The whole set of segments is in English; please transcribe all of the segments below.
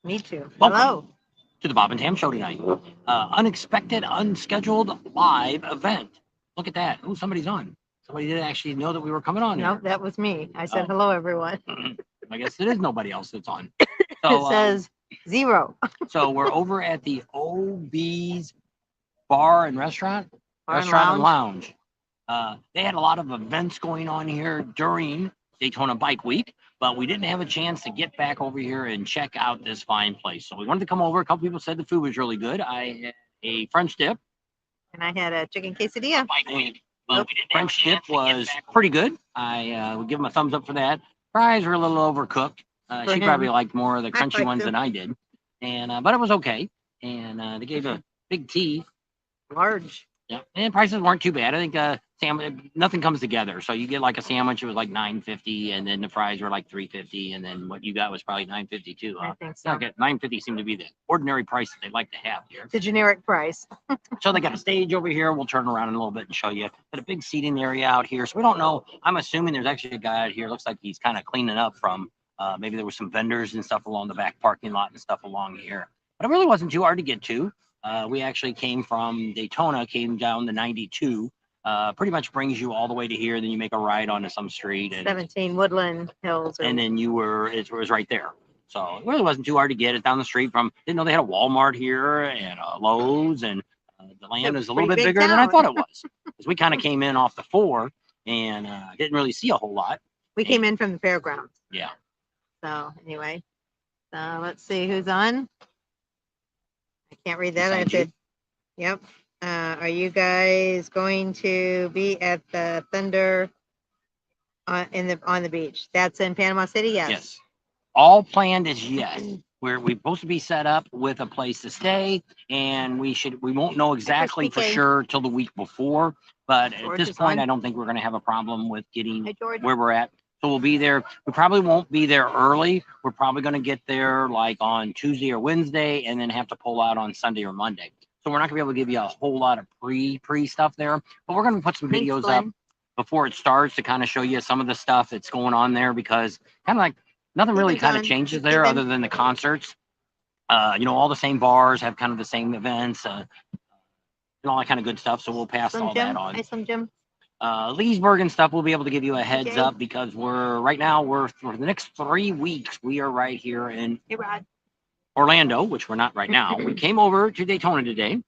Me too. Welcome Hello. to the Bob and Tam Show tonight. Unexpected, unscheduled live event. Look at that. Oh, somebody's on. Somebody didn't actually know that we were coming on Nope, here. that was me. I said Oh, hello, everyone. I guess it is nobody else that's on. It So, says 0. so we're over at the OB's Bar and Restaurant, Bar and Restaurant and lounge. Lounge. They had a lot of events going on here during Daytona Bike Week, but we didn't have a chance to get back over here and check out this fine place. So we wanted to come over. A couple people said the food was really good. I had a French dip. And I had a chicken quesadilla. Bike Week. French dip was pretty good. I would give them a thumbs up for that. Fries were a little overcooked. She probably liked more of the crunchy ones than I did, and but it was okay. And they gave a big tea. Large. Yeah, and prices weren't too bad. I think nothing comes together. So you get like a sandwich, it was like $9.50, and then the fries were like $3.50, and then what you got was probably $9.50 too. I think so. Okay, $9.50 seemed to be the ordinary price that they like to have here. The generic price. So they got a stage over here. We'll turn around in a little bit and show you. Got a big seating area out here. So we don't know. I'm assuming there's actually a guy out here. Looks like he's kind of cleaning up from maybe there was some vendors and stuff along the back parking lot and stuff along here. But it really wasn't too hard to get to. We actually came from Daytona, came down the 92. Pretty much brings you all the way to here. Then you make a ride onto some street. And, 17 Woodland Hills. And then it was right there. So it really wasn't too hard to get. It's down the street from, didn't know they had a Walmart here and a Lowe's, and the land is a little bit bigger than I thought it was. Because we kind of came in off the 4 and didn't really see a whole lot. We came in from the fairgrounds. Yeah. So anyway, so let's see who's on. I can't read that. I have to. Yep. Are you guys going to be at the Thunder on the beach? That's in Panama City. Yes. Yes. All planned is yes. We're supposed to be set up with a place to stay, and we won't know exactly for sure till the week before. But at this point, I don't think we're going to have a problem with getting where we're at. So we'll be there. We probably won't be there early. We're probably going to get there like on Tuesday or Wednesday, and then have to pull out on Sunday or Monday. So we're not going to be able to give you a whole lot of pre stuff there, but we're going to put some videos up before it starts to kind of show you some of the stuff that's going on there, because kind of like nothing really kind of changes there other than the concerts. All the same bars have kind of the same events and all that kind of good stuff. So we'll pass all that on. Hi, Slim Jim. Leesburg and stuff, we'll be able to give you a heads up, because we're for the next 3 weeks, we are right here in Orlando, which we're not right now. We came over to Daytona today,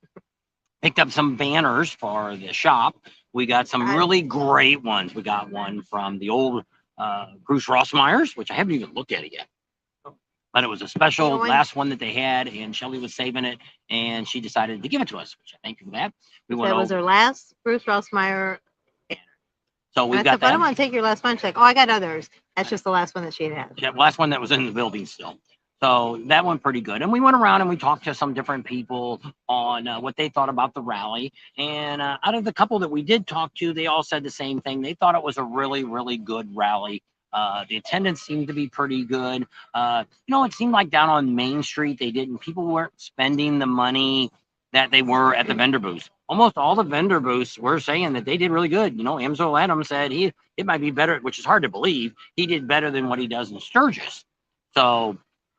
picked up some banners for the shop. We got some really great ones. We got one from the old Bruce Rossmeyer's, which I haven't even looked at it yet. But it was a special last one that they had, and Shelly was saving it, and she decided to give it to us, which I thank you for that. That was her last Bruce Rossmeyer. So we've got that. I don't want to take your last one. She's like, oh, I got others. That's just the last one that she had. Yeah, last one that was in the building still. So that went pretty good. And we went around and we talked to some different people on what they thought about the rally. And out of the couple that we did talk to, they all said the same thing. They thought it was a really, really good rally. The attendance seemed to be pretty good. It seemed like down on Main Street, people weren't spending the money that they were at the vendor booths. Almost all the vendor booths were saying that they did really good. Amzil Adams said it might be better, which is hard to believe. He did better than what he does in Sturgis. So,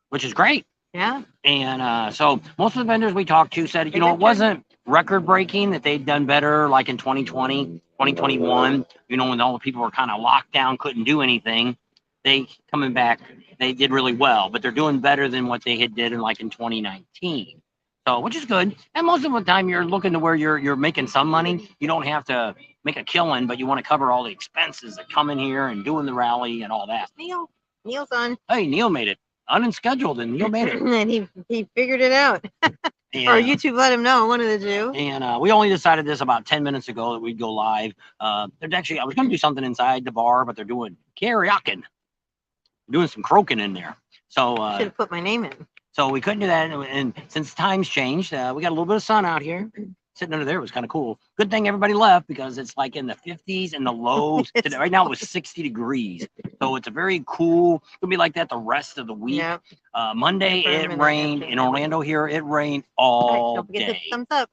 which is great. Yeah. And so most of the vendors we talked to said, it wasn't record breaking, that they'd done better like in 2020, 2021, when all the people were kind of locked down, couldn't do anything. They coming back, they did really well, but they're doing better than what they had did in 2019. So, which is good. And most of the time you're looking to where you're making some money. You don't have to make a killing, but you want to cover all the expenses that come in here and doing the rally and all that. Neil's on. Hey, Neil made it. Unscheduled, and Neil made it. And he figured it out. Or YouTube let him know, one of the two. And we only decided this about 10 minutes ago that we'd go live. I was going to do something inside the bar, but they're doing karaoke. Doing some croaking in there. So should have put my name in. So we couldn't do that, and since times changed, we got a little bit of sun out here. Sitting under there was kind of cool. Good thing everybody left, because it's like in the 50s and the lows. Right now it was 60 degrees. So it's a very cool. It'll be like that the rest of the week. Yep. Monday it rained in Orlando here. It rained all don't forget day. The thumbs up.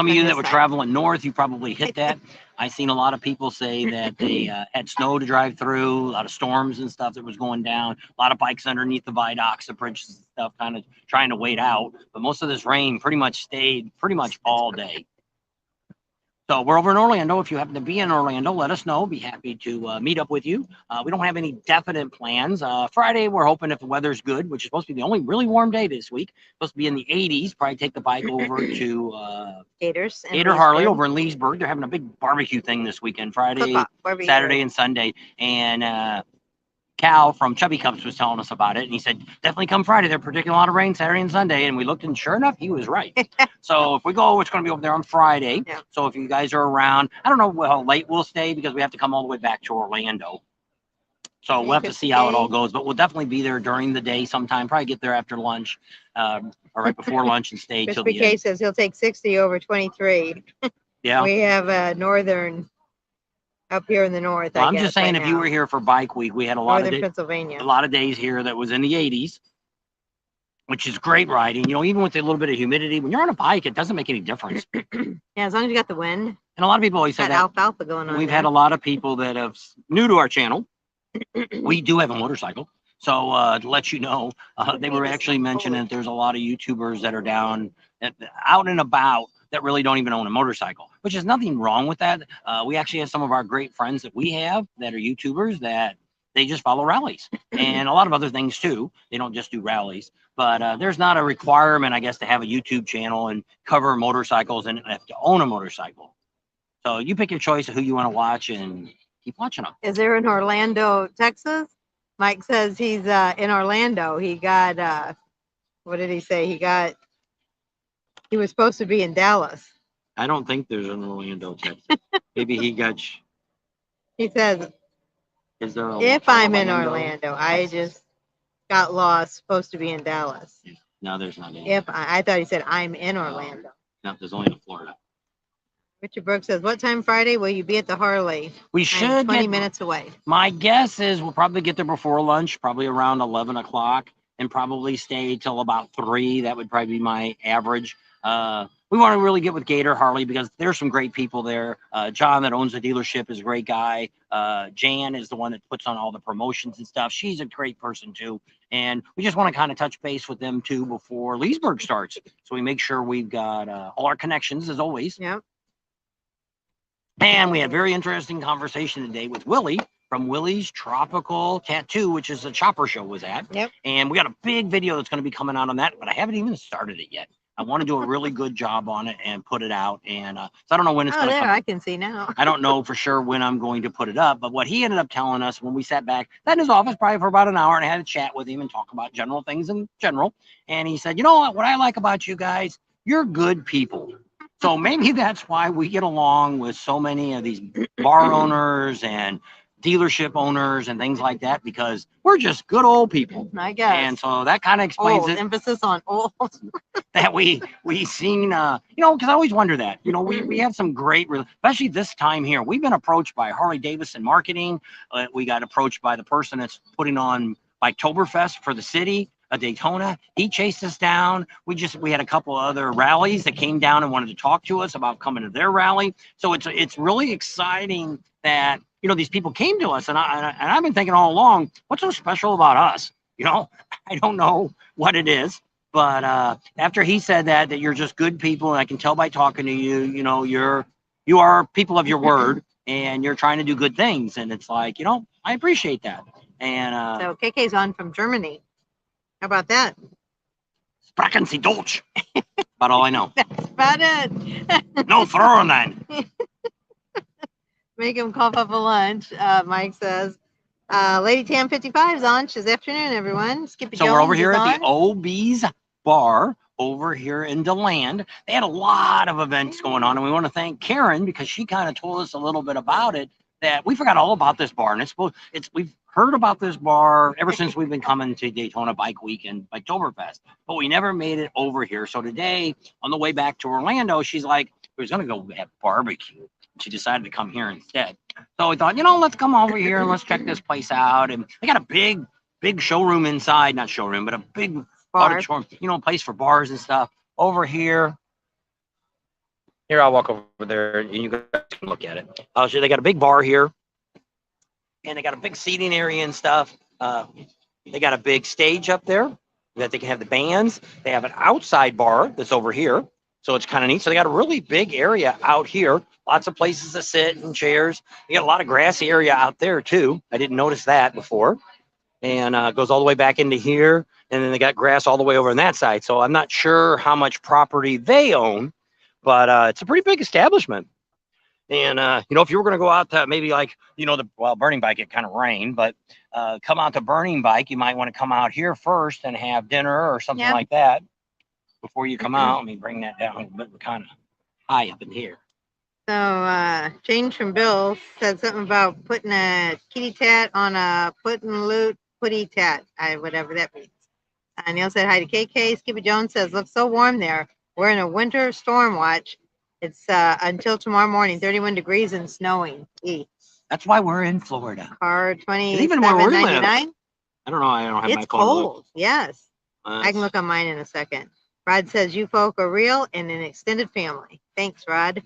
Some of on you this that were side. traveling north, you probably hit that. I seen a lot of people say that they had snow to drive through, a lot of storms and stuff that was going down, a lot of bikes underneath the viaducts, the bridges and stuff, kind of trying to wait out. But most of this rain pretty much stayed pretty much all day. So we're over in Orlando. If you happen to be in Orlando, let us know. Be happy to meet up with you. We don't have any definite plans. Friday, we're hoping if the weather's good, which is supposed to be the only really warm day this week, supposed to be in the 80s. Probably take the bike over to Gators and Gator Harley Leesburg. over in Leesburg. They're having a big barbecue thing this weekend, Friday, Cook-off, barbecue. Saturday, and Sunday. And Cal from Chubby Cups was telling us about it, and he said definitely come Friday. They're predicting a lot of rain Saturday and Sunday, and we looked, and sure enough, he was right. So if we go, it's going to be over there on Friday. Yeah. So if you guys are around, I don't know how late we'll stay because we have to come all the way back to Orlando. So we'll have to see how it all goes, but we'll definitely be there during the day sometime. Probably get there after lunch, or right before lunch, and stay till Crispy the K end. says he'll take 60 over 23. Yeah. We have northern up here in the north. Well, I I'm guess, just saying, right if you now. were here for Bike Week, we had a lot Northern of Pennsylvania. a lot of days here that was in the 80s, which is great riding. You know, even with a little bit of humidity, when you're on a bike, it doesn't make any difference. Yeah, as long as you got the wind. And a lot of people always say Got that. alfalfa going on. We've there. had a lot of people that have new to our channel. We do have a motorcycle. So to let you know, they were actually mentioning that there's a lot of YouTubers that are down out and about that really don't even own a motorcycle, which is nothing wrong with that. We actually have some of our great friends that we have that are YouTubers that they just follow rallies and a lot of other things too. They don't just do rallies, but there's not a requirement, I guess, to have a YouTube channel and cover motorcycles and have to own a motorcycle. So you pick your choice of who you want to watch and keep watching them. Is there in Orlando, Texas? Mike says he's in Orlando. He got what did he say? He was supposed to be in Dallas. I don't think there's an Orlando, Texas. Maybe he got. He says, Is there if I'm in Orlando, I just got lost. Supposed to be in Dallas. No, there's not any. If I thought he said I'm in Orlando. No, there's only in Florida. Richard Brooks says, what time Friday will you be at the Harley? We I'm should 20 get, minutes away. My guess is we'll probably get there before lunch, probably around 11 o'clock, and probably stay till about 3. That would probably be my average. We want to really get with Gator Harley because there's some great people there. John that owns the dealership is a great guy. Jan is the one that puts on all the promotions and stuff. She's a great person too. And we just want to kind of touch base with them too before Leesburg starts. So we make sure we've got all our connections as always. Yep. And we had a very interesting conversation today with Willie from Willie's Tropical Tattoo, which is the Chopper Show was at. Yep. And we got a big video that's going to be coming out on that, but I haven't even started it yet. I want to do a really good job on it and put it out. And so I don't know when it's going to come. I can see now. I don't know for sure when I'm going to put it up, but what he ended up telling us when we sat back in his office probably for about an hour and had a chat with him and talk about general things in general. And he said, you know what I like about you guys? You're good people. So maybe that's why we get along with so many of these bar owners and dealership owners and things like that, because we're just good old people. I guess. And so that kind of explains old, it. Emphasis on old. That we seen, you know, because I always wonder that, you know, we have some great, especially this time here. We've been approached by Harley Davidson marketing. We got approached by the person that's putting on Biketoberfest for the city. Daytona. He chased us down. We had a couple other rallies that came down and wanted to talk to us about coming to their rally. So it's really exciting that, you know, these people came to us, and I've been thinking all along, what's so special about us? You know, I don't know what it is, but after he said that you're just good people, and I can tell by talking to you, you know, you are people of your word, and you're trying to do good things, and it's like, you know, I appreciate that. And so KK's on from Germany. How about that? Sprachen Sie Deutsch. About all I know. That's about it. No Fräulein. Make him cough up a lunch, Mike says. Lady Tam 55 is on. This afternoon, everyone. Skippy So Jones we're over here is at the on. OB's bar over here in DeLand. They had a lot of events going on, and we want to thank Karen because she kind of told us a little bit about it. That we forgot all about this bar, and we've heard about this bar ever since we've been coming to Daytona Bike Week and Biketoberfest, but we never made it over here. So today, on the way back to Orlando, she's like, we was gonna go have barbecue. She decided to come here instead. So we thought, you know, let's come over here and let's check this place out. And they got a big showroom inside, not showroom, but a big auditorium, you know, place for bars and stuff over here. Here, I'll walk over there and you guys can look at it. So they got a big bar here, and they got a big seating area and stuff. They got a big stage up there that they can have the bands. They have an outside bar that's over here, so it's kind of neat. So they got a really big area out here, lots of places to sit and chairs. You got a lot of grassy area out there too. I didn't notice that before. And goes all the way back into here, and then they got grass all the way over on that side. So I'm not sure how much property they own, but it's a pretty big establishment. And if you were going to go out to maybe like Burning Bike, it kind of rained, but come out to Burning Bike, you might want to come out here first and have dinner or something like that before you come out. Let me bring that down a bit. We're kind of high up in here. So Jane from Bill said something about putting a kitty tat on a put and loot putty tat, whatever that means. Neil said hi to KK. Skippy Jones says, looks so warm there. We're in a winter storm watch. It's until tomorrow morning, 31 degrees and snowing. That's why we're in Florida. Car 27.99. Even where we live. I don't know. I don't have my phone. It's cold. Yes. I can look on mine in a second. Rod says, you folk are real and an extended family. Thanks, Rod.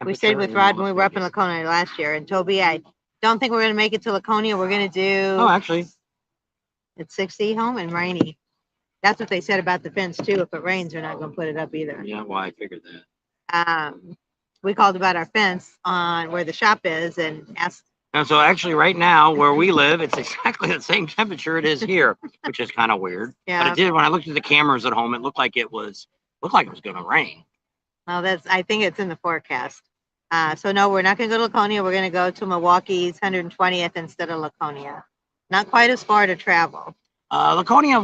We stayed with Rod when we were up in Laconia last year. And Toby, I don't think we're going to make it to Laconia. We're going to do... Oh, actually. It's 60 home and rainy. That's what they said about the fence, too. If it rains, they're not going to put it up either. Yeah, well, I figured that. We called about our fence on where the shop is and asked. And so actually right now where we live, it's exactly the same temperature it is here, which is kind of weird. Yeah. But it did, when I looked at the cameras at home, it looked like it was going to rain. Well, I think it's in the forecast. So no, we're not going to go to Laconia. We're going to go to Milwaukee's 120th instead of Laconia. Not quite as far to travel. Laconia,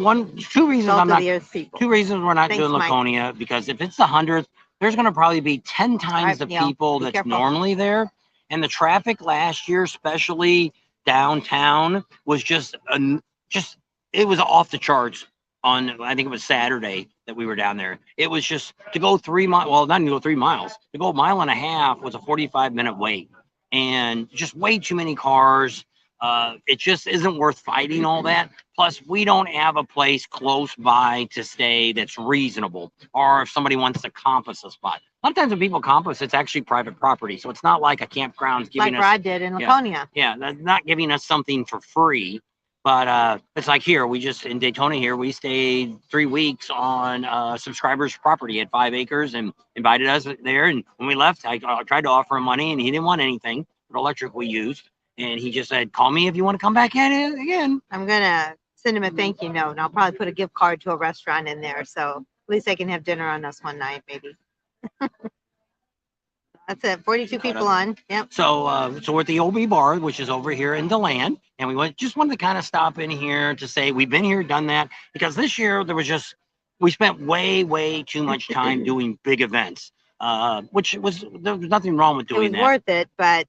two reasons we're not doing Laconia, Mike. Because if it's the 100th, there's going to probably be 10 times the people that's normally there. And the traffic last year, especially downtown, was just it was off the charts on, I think it was Saturday that we were down there. It was just to go 3 miles, well, not even go 3 miles, to go a mile and a half was a 45-minute wait. And just way too many cars. It just isn't worth fighting all that. Plus, we don't have a place close by to stay that's reasonable. Or if somebody wants to compass a spot. A lot of times when people compass, it's actually private property. So it's not like a campground's giving us... Like Rod did in Laconia. Yeah, that's not giving us something for free. But it's like here, in Daytona here, we stayed 3 weeks on a subscriber's property at 5 acres and invited us there. And when we left, I tried to offer him money and he didn't want anything. The electric we used. And he just said, call me if you want to come back at it again. I'm going to send him a thank you note. And I'll probably put a gift card to a restaurant in there. So at least I can have dinner on us one night, maybe. That's it. 42 people on. Yep. So we're at the OB bar, which is over here in DeLand. And we just wanted to kind of stop in here to say we've been here, done that. Because this year we spent way too much time doing big events, there was nothing wrong with doing that. It was worth it, but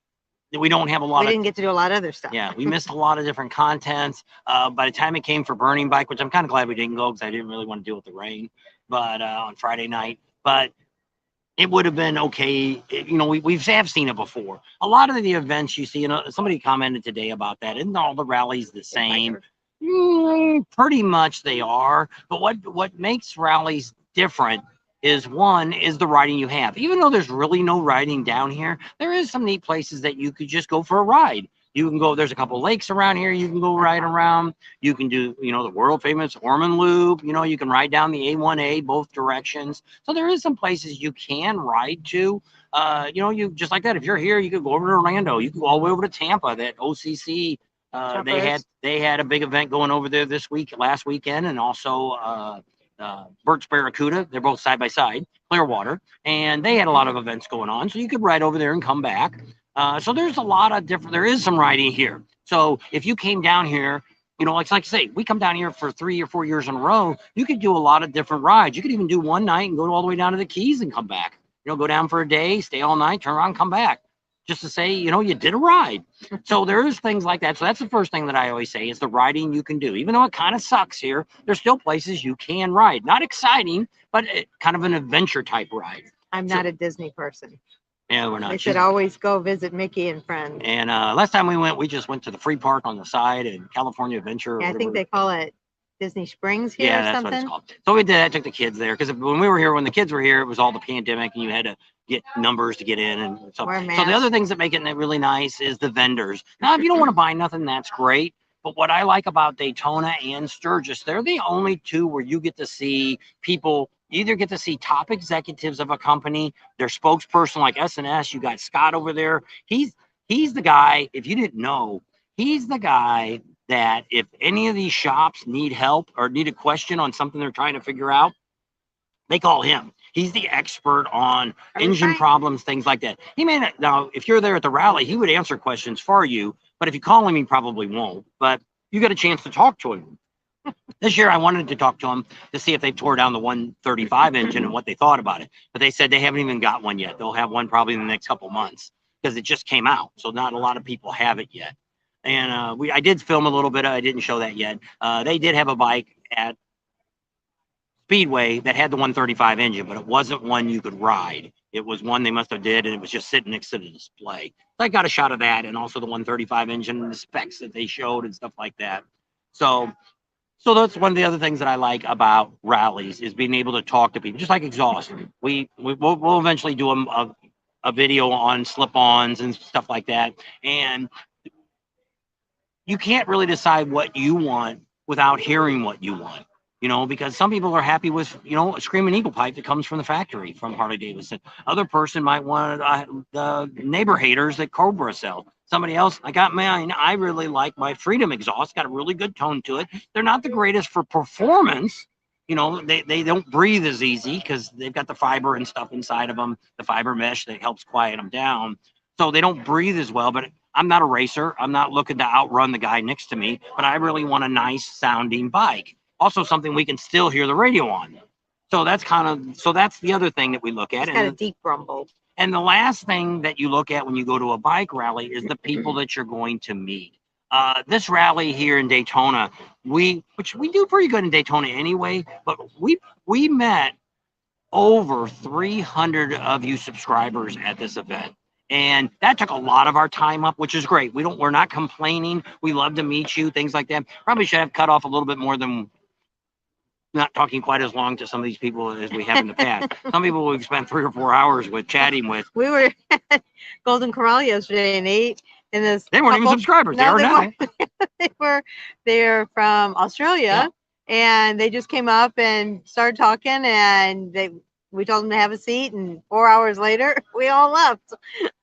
we don't have we didn't get to do a lot of other stuff. Yeah, we missed a lot of different contents. By the time it came for Burning Bike, which I'm kind of glad we didn't go because I didn't really want to deal with the rain, but on Friday night. But it would have been okay. We have seen it before. A lot of the events you see, somebody commented today about that. Isn't all the rallies the same? Pretty much they are. But what makes rallies different is the riding you have. Even though there's really no riding down here, there is some neat places that you could just go for a ride. You can go, there's a couple lakes around here you can go ride around. You can do, the world famous Ormond Loop. You can ride down the A1A both directions. So there is some places you can ride to. You just like that. If you're here, you could go over to Orlando. You could go all the way over to Tampa, that OCC. They had a big event going over there last weekend, and also Bert's Barracuda. They're both side by side, Clearwater, and they had a lot of events going on. So you could ride over there and come back. So there's a lot of there is some riding here. So if you came down here, it's like I say, we come down here for 3 or 4 years in a row. You could do a lot of different rides. You could even do one night and go all the way down to the Keys and come back. Go down for a day, stay all night, turn around, come back. Just to say, you did a ride. So there is things like that. So that's the first thing that I always say is the riding you can do. Even though it kind of sucks here, there's still places you can ride. Not exciting, but kind of an adventure type ride. I'm not a Disney person. Yeah, we're not. They should always go visit Mickey and friends. And last time we just went to the free park on the side and California Adventure. Yeah, I think they call it Disney Springs here Yeah, or that's what it's something. called. So we did. I took the kids there because when we were here, when the kids were here, it was all the pandemic, and you had to get numbers to get in, and so Wear so the other masks. things that make it really nice is the vendors. Now, if you don't want to buy nothing, that's great. But what I like about Daytona and Sturgis, they're the only two where you get to see people. You either get to see top executives of a company, their spokesperson like S&S. You got Scott over there. He's the guy. If you didn't know, he's the guy that if any of these shops need help or need a question on something they're trying to figure out, they call him. He's the expert on engine problems, things like that. He may not, now, if you're there at the rally, he would answer questions for you, but if you call him, he probably won't. But you got a chance to talk to him. This year, I wanted to talk to them to see if they tore down the 135 engine and what they thought about it. But they said they haven't even got one yet. They'll have one probably in the next couple months because it just came out. So not a lot of people have it yet. And I did film a little bit. I didn't show that yet. They did have a bike at Speedway that had the 135 engine, but it wasn't one you could ride. It was one they must have did, and it was just sitting next to the display. So I got a shot of that, and also the 135 engine and the specs that they showed and stuff like that. So that's one of the other things that I like about rallies is being able to talk to people, just like exhaust. We'll eventually do a video on slip-ons and stuff like that, and you can't really decide what you want without hearing what you want, because some people are happy with, a Screaming Eagle pipe that comes from the factory from Harley Davidson. Other person might want the neighbor haters that Cobra sell. Somebody else, I got mine. I really like my Freedom exhaust. Got a really good tone to it. They're not the greatest for performance. They don't breathe as easy because they've got the fiber and stuff inside of them, the fiber mesh that helps quiet them down. So they don't breathe as well, but I'm not a racer. I'm not looking to outrun the guy next to me, but I really want a nice sounding bike. Also something we can still hear the radio on. So that's the other thing that we look at. It's got a deep rumble. And the last thing that you look at when you go to a bike rally is the people that you're going to meet. This rally here in Daytona, which we do pretty good in Daytona anyway, but we met over 300 of you subscribers at this event. And that took a lot of our time up, which is great. We're not complaining. We love to meet you, things like that. Probably should have cut off a little bit more than not talking quite as long to some of these people as we have in the past. Some people we've spent 3 or 4 hours with chatting with. We were at Golden Corral yesterday, and they weren't even subscribers. No, they are now. They're from Australia, and they just came up and started talking, and we told them to have a seat, and 4 hours later, we all left.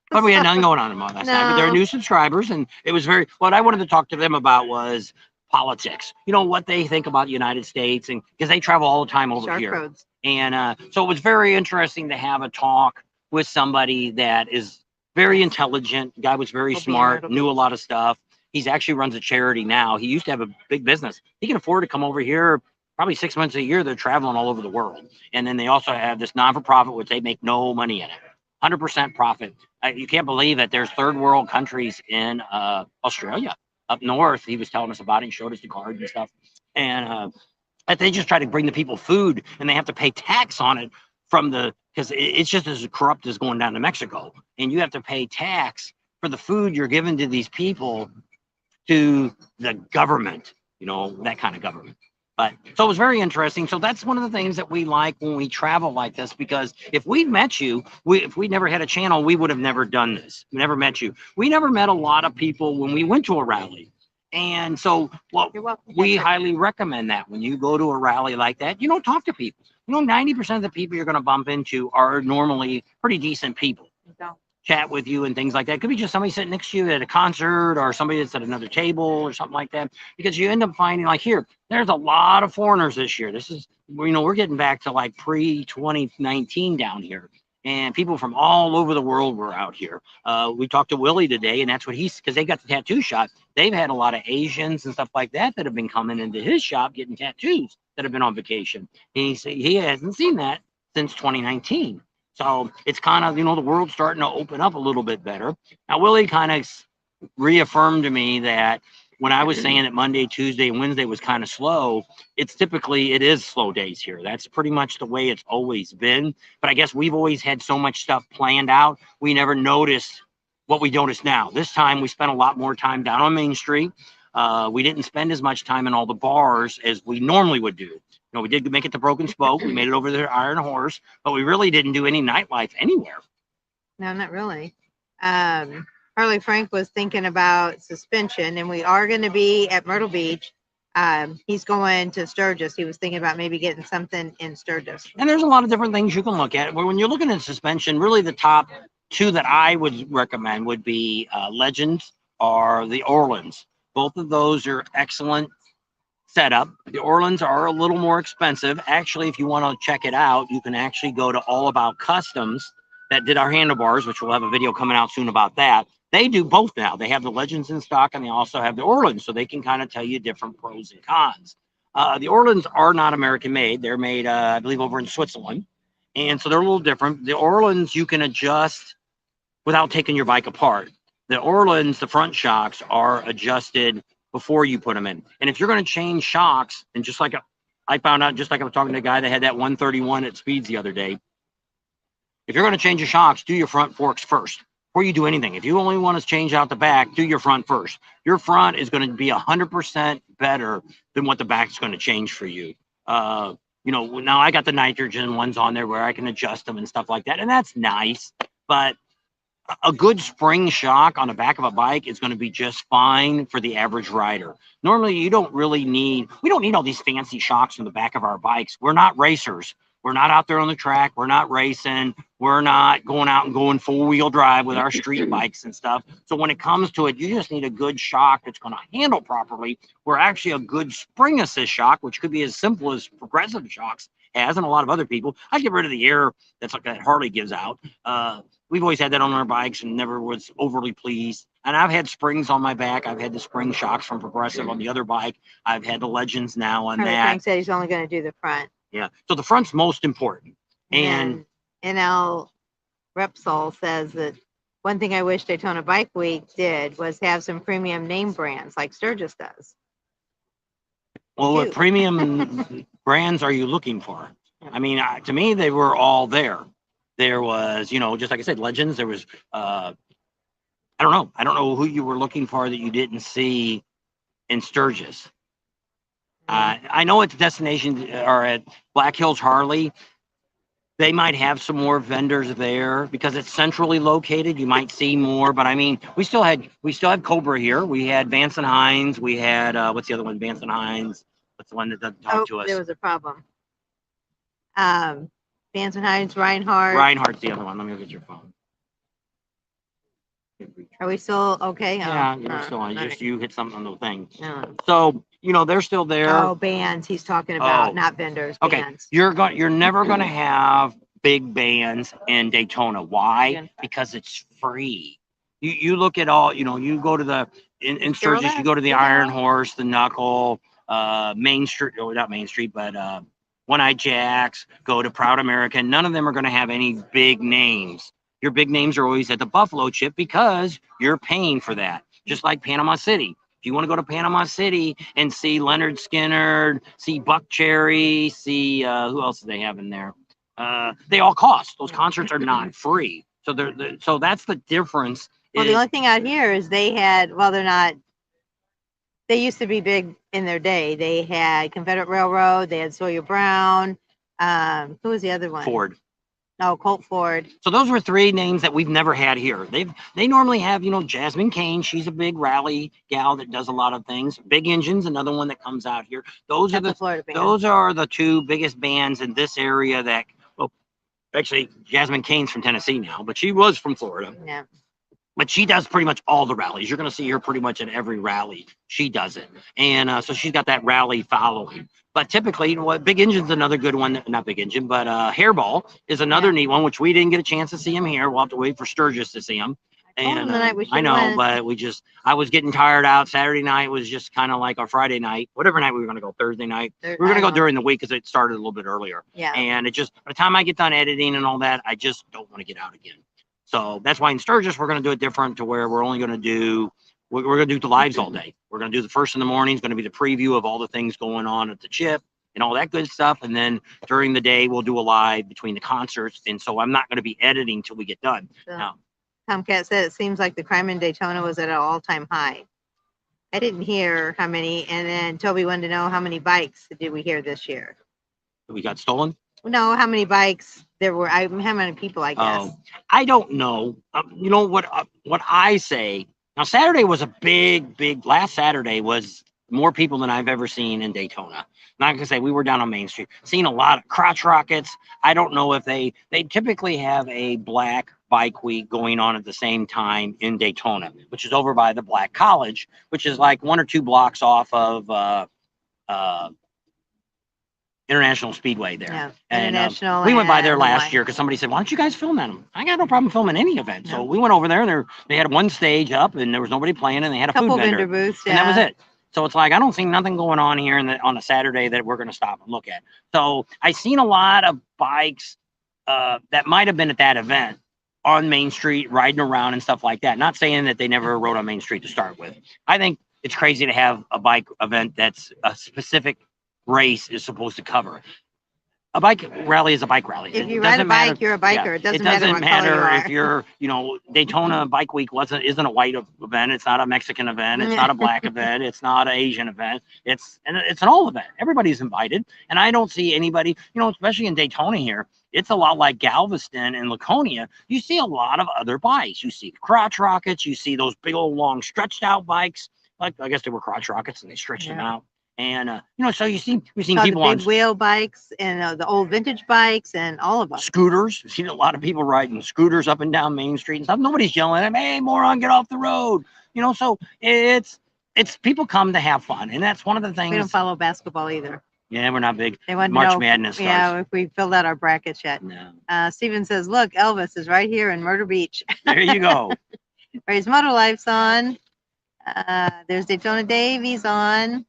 But we had nothing going on last time. But they're new subscribers, and it was what I wanted to talk to them about was politics. What they think about the United States, and because they travel all the time over here. Roads. And so it was very interesting to have a talk with somebody that is very intelligent. The guy was very smart, knew a lot of stuff. He's actually runs a charity now. He used to have a big business. He can afford to come over here probably 6 months a year. They're traveling all over the world. And then they also have this non-for-profit, which they make no money in it. 100% profit. You can't believe that there's third world countries in Australia. Up north, he was telling us about it and showed us the cards and stuff. And they just try to bring the people food, and they have to pay tax on it because it's just as corrupt as going down to Mexico. And you have to pay tax for the food you're giving to these people to the government, that kind of government. But so it was very interesting. So that's one of the things that we like when we travel like this, because if we'd met you, if we never had a channel, we would have never done this. We never met you. We never met a lot of people when we went to a rally. And so we highly recommend that when you go to a rally like that, talk to people. 90% of the people you're going to bump into are normally pretty decent people. Chat with you and things like that. It could be just somebody sitting next to you at a concert, or somebody that's at another table or something like that, because you end up finding, like, there's a lot of foreigners this year. This is, we're getting back to like pre-2019 down here, and people from all over the world were out here. We talked to Willie today, and that's what because they got the tattoo shop. They've had a lot of Asians and stuff like that have been coming into his shop getting tattoos that have been on vacation. And he hasn't seen that since 2019. So it's kind of, the world's starting to open up a little bit better. Now, Willie kind of reaffirmed to me that when I was saying that Monday, Tuesday, and Wednesday was kind of slow, it is slow days here. That's pretty much the way it's always been. But I guess we've always had so much stuff planned out, we never noticed what we notice now. This time we spent a lot more time down on Main Street. We didn't spend as much time in all the bars as we normally would do. You know, we did make it to Broken Spoke. We made it over to the Iron Horse, but we really didn't do any nightlife anywhere. No, not really. Harley Frank was thinking about suspension, and we are going to be at Myrtle Beach. He's going to Sturgis. He was thinking about maybe getting something in Sturgis. And there's a lot of different things you can look at. But when you're looking at suspension, really the top two that I would recommend would be Legends or the Orleans. Both of those are excellent setup. The Orleans are a little more expensive. Actually, if you want to check it out, you can actually go to All About Customs that did our handlebars, which we'll have a video coming out soon about that. They do both now. They have the Legends in stock and they also have the Orleans, so they can kind of tell you different pros and cons. The Orleans are not American made. They're made, I believe, over in Switzerland. And so they're a little different. The Orleans you can adjust without taking your bike apart. The Orleans, the front shocks are adjusted before you put them in. And if you're going to change shocks, and just like I found out, just like I was talking to a guy that had that 131 at Speeds the other day, if you're going to change your shocks, do your front forks first before you do anything. If you only want to change out the back, do your front first. Your front is going to be 100% better than what the back's going to change for you. You know, now I got the nitrogen ones on there where I can adjust them and stuff like that, and that's nice. But a good spring shock on the back of a bike is going to be just fine for the average rider. Normally, we don't need all these fancy shocks on the back of our bikes. We're not racers. We're not out there on the track. We're not racing. We're not going out and going four-wheel drive with our street bikes and stuff. So when it comes to it, you just need a good shock that's going to handle properly. Where actually a good spring assist shock, which could be as simple as Progressive shocks has, and a lot of other people. I get rid of the air that's like that Harley gives out. We've always had that on our bikes and never was overly pleased. And I've had springs on my back. I've had the spring shocks from Progressive on the other bike. I've had the Legends now on Harley that. Frank said he's only going to do the front. Yeah. So the front's most important. And NL Repsol says that one thing I wish Daytona Bike Week did was have some premium name brands like Sturgis does. Well, what premium brands are you looking for? I mean, to me, they were all there. There was, you know, just like I said, Legends. There was, I don't know who you were looking for that you didn't see in Sturgis. I know at the destination or at Black Hills Harley, they might have some more vendors there because it's centrally located. You might see more, but I mean, we still had Cobra here. We had Vance and Hines. We had what's the other one? Vance and Hines. What's the one that doesn't talk to us? There was a problem. Vance and Hines, Reinhardt. Reinhardt's the other one. Let me look at your phone. Are we still okay? Yeah, you're still on. Just you hit something on the thing. No. So you know they're still there. Oh, bands. He's talking about, not vendors. Okay, bands. you're never gonna have big bands in Daytona. Why? Because it's free. You look at all. You know, you go to the in Sturgis. You go to the Iron Horse, the Knuckle, Main Street. Oh, not Main Street, but One Eye Jacks. Go to Proud American. None of them are gonna have any big names. Your big names are always at the Buffalo Chip because you're paying for that. Just like Panama City. If you want to go to Panama City and see Leonard Skinner, see Buck Cherry, see who else do they have in there? They all cost. Those concerts are not free. So so that's the difference. Well, the only thing out here is they had, well, they're not, they used to be big in their day. They had Confederate Railroad, they had Sawyer Brown. Who was the other one? Ford. No, Colt Ford. So those were three names that we've never had here. They normally have, you know, Jasmine Kane. She's a big rally gal that does a lot of things. Big Engine's another one that comes out here. Those are the two biggest bands in this area that, well, actually Jasmine Kane's from Tennessee now, but she was from Florida. Yeah. But she does pretty much all the rallies. You're going to see her pretty much at every rally. She does it. And so she's got that rally following. But typically, you know what, Big Engine's another good one. Not Big Engine, but Hairball is another neat one, which we didn't get a chance to see him here. We'll have to wait for Sturgis to see him. And I know, but I was getting tired out. Saturday night was just kind of like our Friday night, whatever night we were going to go, Thursday night. We were going to go during the week because it started a little bit earlier. Yeah. And it just, by the time I get done editing and all that, I just don't want to get out again. So that's why in Sturgis, we're going to do it different to where we're only going to do, we're going to do the lives all day. We're going to do the first in the morning. It's going to be the preview of all the things going on at the chip and all that good stuff. And then during the day, we'll do a live between the concerts. And so I'm not going to be editing till we get done. So, Tomcat said it seems like the crime in Daytona was at an all-time high. I didn't hear how many, and then Toby wanted to know how many bikes did we hear this year. We got stolen. No, how many bikes there were? How many people? I guess. Oh, I don't know. You know what I say. Now Saturday was a big. Last Saturday was more people than I've ever seen in Daytona. Not gonna say we were down on Main Street, seeing a lot of crotch rockets. I don't know if they typically have a black bike week going on at the same time in Daytona, which is over by the Black College, which is like 1 or 2 blocks off of uh, International Speedway there. Yeah, and International. We went by there and last year because somebody said, "Why don't you guys film at them?" I got no problem filming any event. So we went over there. And they had one stage up, and there was nobody playing, and they had a couple food vendor, booths, and that was it. So it's like I don't see nothing going on here on a Saturday that we're going to stop and look at. So I seen a lot of bikes that might have been at that event on Main Street riding around and stuff like that. Not saying that they never rode on Main Street to start with. I think it's crazy to have a bike event that's a specific race is supposed to cover. A bike rally is a bike rally. If you ride a bike, you're a biker. Yeah. It doesn't matter if you're, Daytona Bike Week isn't a white event. It's not a Mexican event. It's not a black event. It's not an Asian event. It's an all event. Everybody's invited. And I don't see anybody, especially in Daytona here, it's a lot like Galveston and Laconia. You see a lot of other bikes. You see crotch rockets. You see those big old long stretched out bikes. Like, I guess they were crotch rockets and they stretched them out. And so we've seen people on big wheel bikes and the old vintage bikes and all of them. Scooters. We've seen a lot of people riding scooters up and down Main Street and stuff. Nobody's yelling at them, "Hey, moron, get off the road!" So it's people come to have fun, and that's one of the things. We don't follow basketball either. Yeah, we're not big. They want March Madness starts. Yeah, if we filled out our brackets yet. No. Steven says, "Look, Elvis is right here in Murder Beach." There you go. Raise Motor Life's on. There's Daytona Dave. He's on.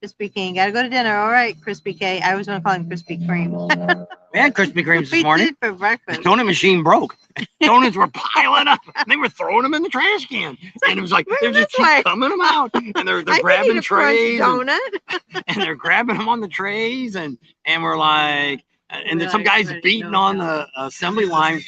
Crispy King, gotta go to dinner. All right, Crispy K. I always want to call him Krispy Kreme. We had Krispy Kremes this morning. For breakfast. The donut machine broke. Donuts were piling up. They were throwing them in the trash can, and it was like they're just keep coming them out, and they're grabbing trays, and they're grabbing them on the trays, and we're like, and then some guys beating on the assembly line.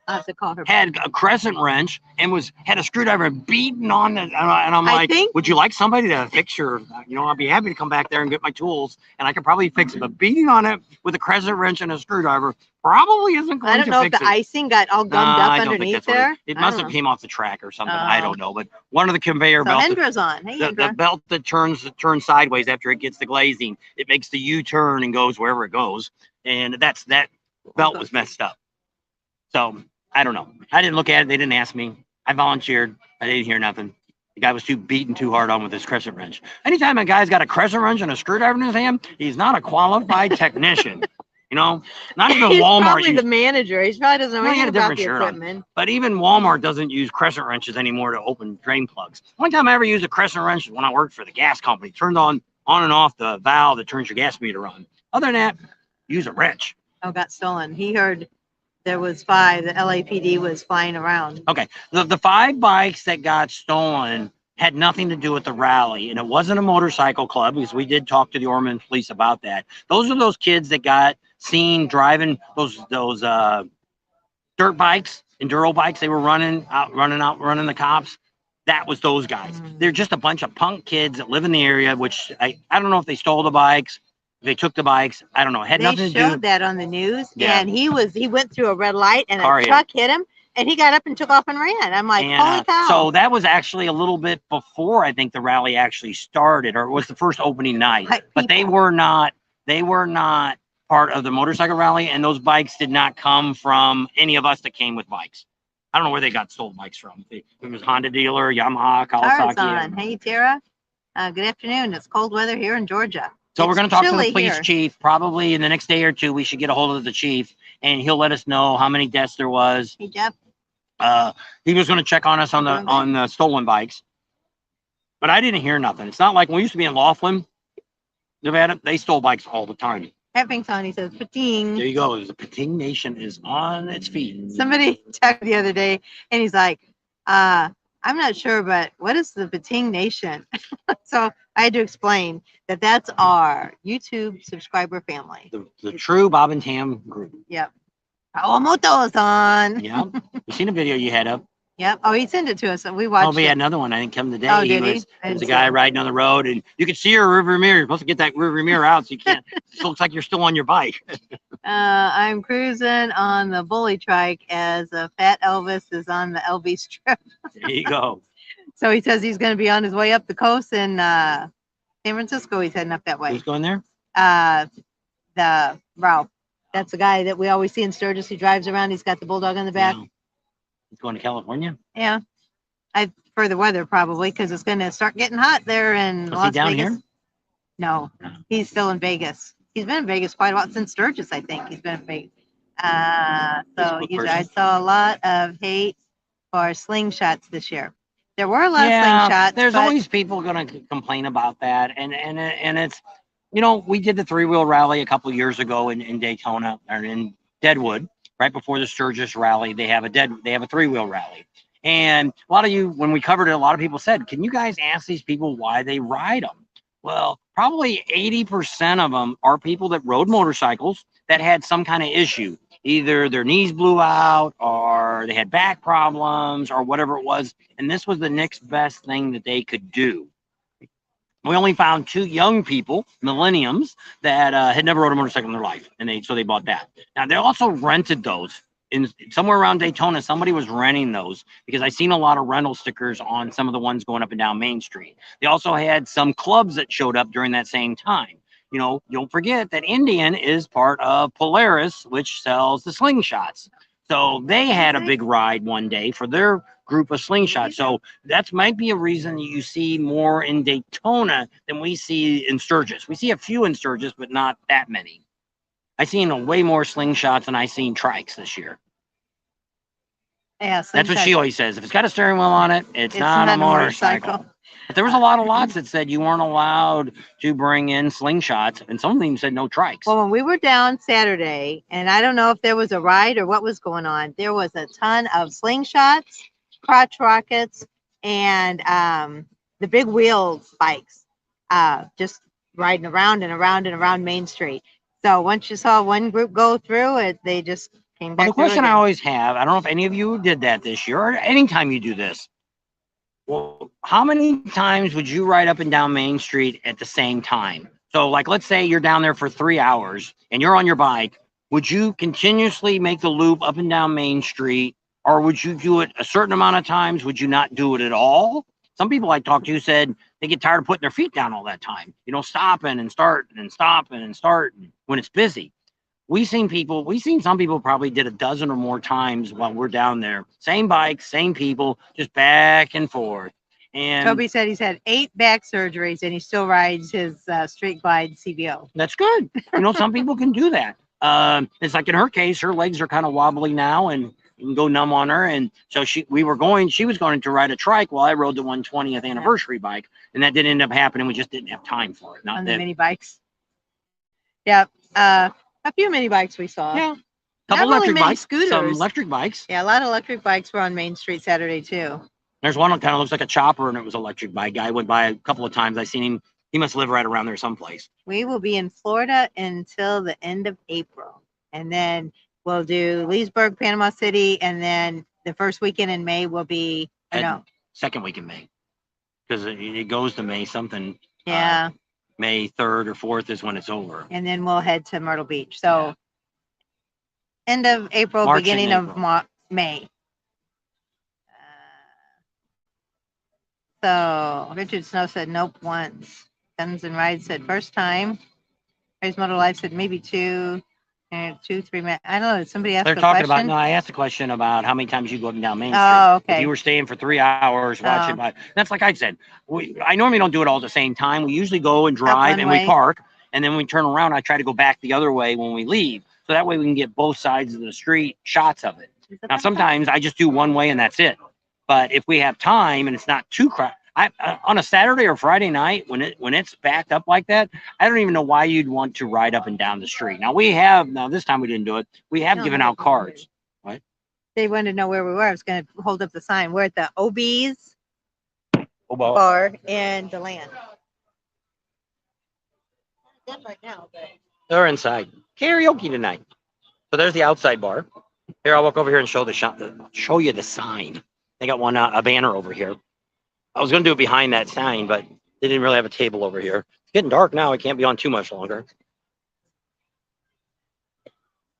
I have to call her. Had a crescent wrench and had a screwdriver beating on the, and I'm like, would you like somebody to fix your, I'll be happy to come back there and get my tools and I could probably fix it. But beating on it with a crescent wrench and a screwdriver probably isn't going to fix it. I don't know if the icing got all gummed up underneath there. It must have came off the track or something. I don't know. But one of the conveyor belts. Hendra's on. Hey, the belt that turns sideways after it gets the glazing, it makes the U-turn and goes wherever it goes. And that belt was messed up. So I don't know. I didn't look at it. They didn't ask me. I volunteered. I didn't hear nothing. The guy was beaten too hard on with his crescent wrench. Anytime a guy's got a crescent wrench and a screwdriver in his hand, he's not a qualified technician. Not even Walmart. Probably the manager. He probably doesn't know anything about the equipment. But even Walmart doesn't use crescent wrenches anymore to open drain plugs. One time I ever used a crescent wrench when I worked for the gas company. Turned on and off the valve that turns your gas meter on. Other than that, use a wrench. Oh, got stolen. He heard there was 5. The LAPD was flying around. Okay. The 5 bikes that got stolen had nothing to do with the rally. And it wasn't a motorcycle club because we did talk to the Ormond police about that. Those are those kids that got seen driving those dirt bikes, enduro bikes. They were running the cops. That was those guys. They're just a bunch of punk kids that live in the area, which I don't know if they stole the bikes. They took the bikes. I don't know. It had nothing to do. They showed that on the news, and he went through a red light, and a truck hit him, and he got up and took off and ran. I'm like, holy cow! So that was actually a little bit before I think the rally actually started, or it was the first opening night. But they were not part of the motorcycle rally, and those bikes did not come from any of us that came with bikes. I don't know where they got stolen bikes from. It was Honda dealer, Yamaha, Kawasaki. Hey, Tara. Good afternoon. It's cold weather here in Georgia. So we're going to talk to the police chief probably in the next day or two. We should get a hold of the chief and he'll let us know how many deaths there was. Hey, Jeff. He was going to check on us on the stolen bikes, but I didn't hear nothing. It's not like when we used to be in Laughlin, Nevada. They stole bikes all the time. Having on, he says, Pating. There you go. The Pating Nation is on its feet. Somebody texted the other day and he's like, I'm not sure, but what is the Pating Nation? So I had to explain that that's our YouTube subscriber family. The true Bob and Tam group. Yep. Kawamoto is on. Yeah. You seen a video you had up? Yep. Oh, he sent it to us. So we Oh, watched we it. had another one. I didn't come today. Oh, He did he? was I it didn't was a see guy it. riding on the road, and you could see your rearview mirror. You're supposed to get that rearview mirror out, so you can't. It still looks like you're still on your bike. I'm cruising on the bully trike as Fat Elvis is on the LB strip. There you go. So he says he's going to be on his way up the coast in San Francisco. He's heading up that way. Who's going there? The Ralph. That's the guy that we always see in Sturgis. He drives around. He's got the bulldog on the back. Yeah. He's going to California. Yeah. For the weather probably because it's going to start getting hot there in Was he Las down Vegas. here? No, he's still in Vegas. He's been in Vegas quite a while since Sturgis, I think. He's been in Vegas. I saw a lot of hate for slingshots this year. There were a lot of slingshots. There's always people going to complain about that, and it's, we did the 3-wheel rally a couple years ago in Daytona or in Deadwood, right before the Sturgis rally. They have a 3-wheel rally, and a lot of you, when we covered it, a lot of people said, "Can you guys ask these people why they ride them?" Well, probably 80% of them are people that rode motorcycles that had some kind of issue. Either their knees blew out or they had back problems or whatever it was. And this was the next best thing that they could do. We only found 2 young people, millenniums, that had never rode a motorcycle in their life. And so they bought that. Now, they also rented those. In somewhere around Daytona, somebody was renting those because I seen a lot of rental stickers on some of the ones going up and down Main Street. They also had some clubs that showed up during that same time. Don't forget that Indian is part of Polaris, which sells the slingshots. So they had a big ride one day for their group of slingshots. So that might be a reason you see more in Daytona than we see in Sturgis. We see a few in Sturgis, but not that many. I seen way more slingshots than I seen trikes this year. Yeah, that's what she always says. If it's got a steering wheel on it, it's not a motorcycle. But there was a lot of lots that said you weren't allowed to bring in slingshots, and some of them said no trikes. Well, when we were down Saturday, and I don't know if there was a ride or what was going on, there was a ton of slingshots, crotch rockets, and the big wheel bikes, just riding around and around and around Main Street. So once you saw one group go through it, they just came back. Well, the question I always have, I don't know if any of you did that this year or anytime you do this. Well, how many times would you ride up and down Main Street at the same time? So, like, let's say you're down there for 3 hours and you're on your bike. Would you continuously make the loop up and down Main Street, or would you do it a certain amount of times? Would you not do it at all? Some people I talked to said they get tired of putting their feet down all that time, stopping and starting and stopping and starting when it's busy. We've seen some people probably did a dozen or more times while we're down there. Same bike, same people, just back and forth. And Toby said he's had 8 back surgeries and he still rides his Street Glide CBO. That's good. Some people can do that. It's like in her case, her legs are kind of wobbly now and you can go numb on her. And so she was going to ride a trike while I rode the 120th anniversary bike. And that didn't end up happening. We just didn't have time for it. On the mini bikes. Yep. A few mini bikes we saw. Yeah. Couple electric bikes, scooters. Some electric bikes. Yeah, a lot of electric bikes were on Main Street Saturday too. There's one that kind of looks like a chopper, and it was an electric bike. Guy went by a couple of times. I seen him. He must live right around there someplace. We will be in Florida until the end of April, and then we'll do Leesburg, Panama City, and then the first weekend in May will be second week in May, because it goes to May something. Yeah. May 3rd or 4th is when it's over. And then we'll head to Myrtle Beach. So end of April, March beginning of May. So Richard Snow said nope once. Guns and Rides said first time. Raise Motor Life said maybe 2, 3 minutes. I don't know. Somebody asked They're talking about, I asked a question about how many times you go up and down Main Street. Oh, okay. If you were staying for 3 hours watching, that's like I said. I normally don't do it all at the same time. We usually go and drive and we park, and then we turn around. I try to go back the other way when we leave. So that way we can get both sides of the street shots of it. Now, sometimes I just do one way and that's it. But if we have time and it's not too crowded, on a Saturday or Friday night when it's backed up like that, I don't even know why you'd want to ride up and down the street. Now this time we didn't do it. We have given out cards. What? They wanted to know where we were. I was going to hold up the sign. We're at the OB's bar in DeLand. Right now, but they're inside. Karaoke tonight. So there's the outside bar. Here, I'll walk over here and show you the sign. They got one a banner over here. I was going to do it behind that sign, but they didn't really have a table over here. It's getting dark now. I can't be on too much longer.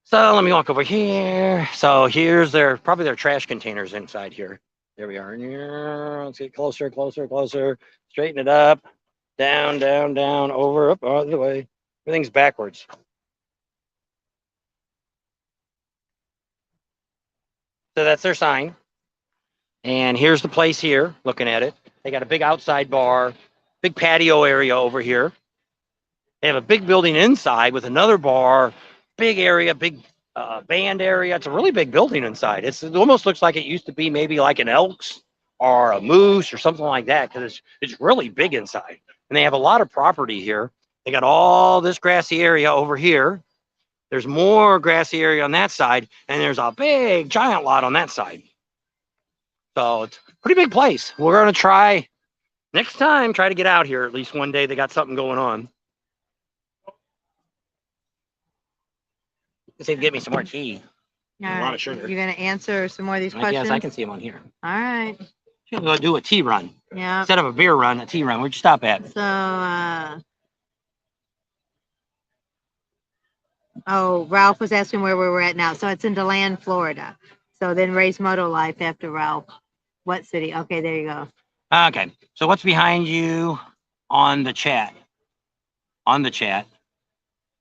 So let me walk over here. So here's probably their trash containers inside here. There we are. Let's get closer, closer, closer. Straighten it up. Down, down, down, over, up, all the way. Everything's backwards. So that's their sign. And here's the place here, looking at it. They got a big outside bar, big patio area over here. They have a big building inside with another bar, big area, big band area. It's a really big building inside. It almost looks like it used to be maybe like an Elks or a Moose or something like that, because it's really big inside. And they have a lot of property here. They got all this grassy area over here. There's more grassy area on that side, and there's a big giant lot on that side. So it's a pretty big place. We're going to try next time, try to get out here at least one day. They got something going on. See if get me some more tea. All right. A lot of sugar. You're going to answer some more of these questions? Yes, I can see them on here. All right. We're going to do a tea run. Yeah. Instead of a beer run, a tea run. Where'd you stop at? So, Ralph was asking where we were at now. So it's in DeLand, Florida. So then Ray's Moto Life after Ralph. What city? Okay, there you go. Okay. So what's behind you on the chat? On the chat.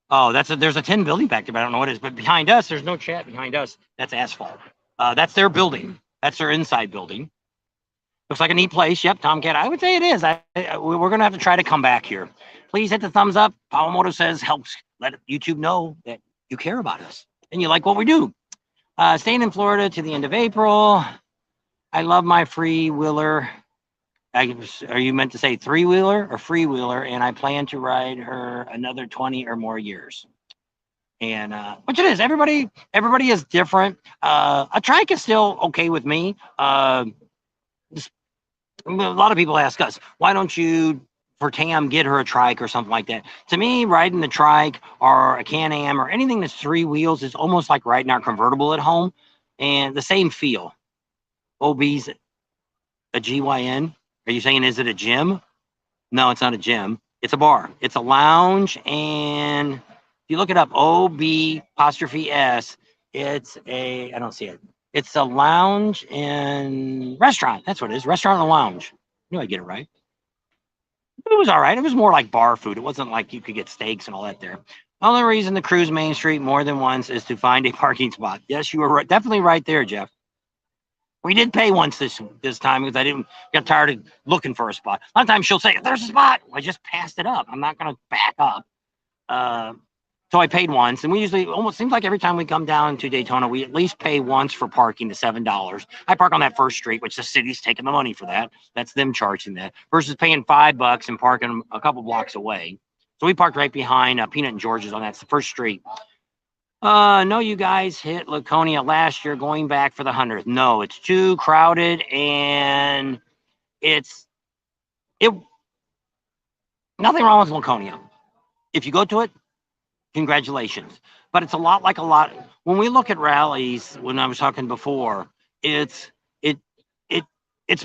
Oh, there's a tin building back there, but I don't know what it is. But behind us, there's no chat behind us. That's asphalt. That's their building. That's their inside building. Looks like a neat place. Yep, Tomcat. I would say it is. We're going to have to try to come back here. Please hit the thumbs up. Powamoto says helps let YouTube know that you care about us and you like what we do. Staying in Florida to the end of April. I love my free-wheeler. Are you meant to say three-wheeler or free-wheeler? And I plan to ride her another 20 or more years. And which it is. Everybody is different. A trike is still okay with me. A lot of people ask us, why don't you, for Tam, get her a trike or something like that? To me, riding the trike or a Can-Am or anything that's three wheels is almost like riding our convertible at home, and the same feel. OB's a GYN. Are you saying, is it a gym? No, it's not a gym. It's a bar. It's a lounge, and if you look it up, OB''S, it's I don't see it. It's a lounge and restaurant. That's what it is. Restaurant and lounge. I knew I'd get it right. It was all right. It was more like bar food. It wasn't like you could get steaks and all that there. The only reason to cruise Main Street more than once is to find a parking spot. Yes, you were right, definitely right there, Jeff. We did pay once this time because I got tired of looking for a spot. A lot of times she'll say, there's a spot. I just passed it up. I'm not going to back up. So I paid once, and we usually, almost seems like every time we come down to Daytona, we at least pay once for parking to $7. I park on that first street, which the city's taking the money for that. That's them charging that, versus paying $5 and parking a couple blocks away. So we parked right behind Peanut and George's on that first street. No, you guys hit Laconia last year going back for the 100th. No, it's too crowded, and nothing wrong with Laconia. If you go to it, congratulations. But it's a lot like when we look at rallies, when I was talking before, it's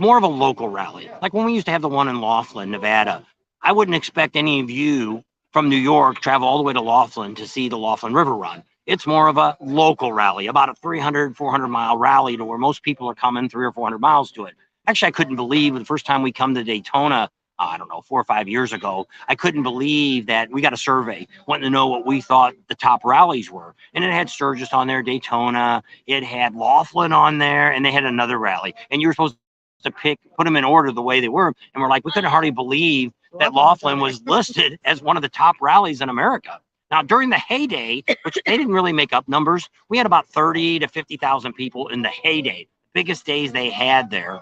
more of a local rally. Like when we used to have the one in Laughlin, Nevada, I wouldn't expect any of you from New York travel all the way to Laughlin to see the Laughlin River Run. It's more of a local rally, about a 300, 400 mile rally to where most people are coming 300 or 400 miles to it. Actually, I couldn't believe the first time we come to Daytona, I don't know, 4 or 5 years ago, I couldn't believe that we got a survey wanting to know what we thought the top rallies were. And it had Sturgis on there, Daytona, it had Laughlin on there, and they had another rally. And you were supposed to put them in order the way they were. And we're like, we couldn't hardly believe that Laughlin was listed as one of the top rallies in America. Now, during the heyday, which they didn't really make up numbers, we had about 30 to 50,000 people in the heyday, biggest days they had there,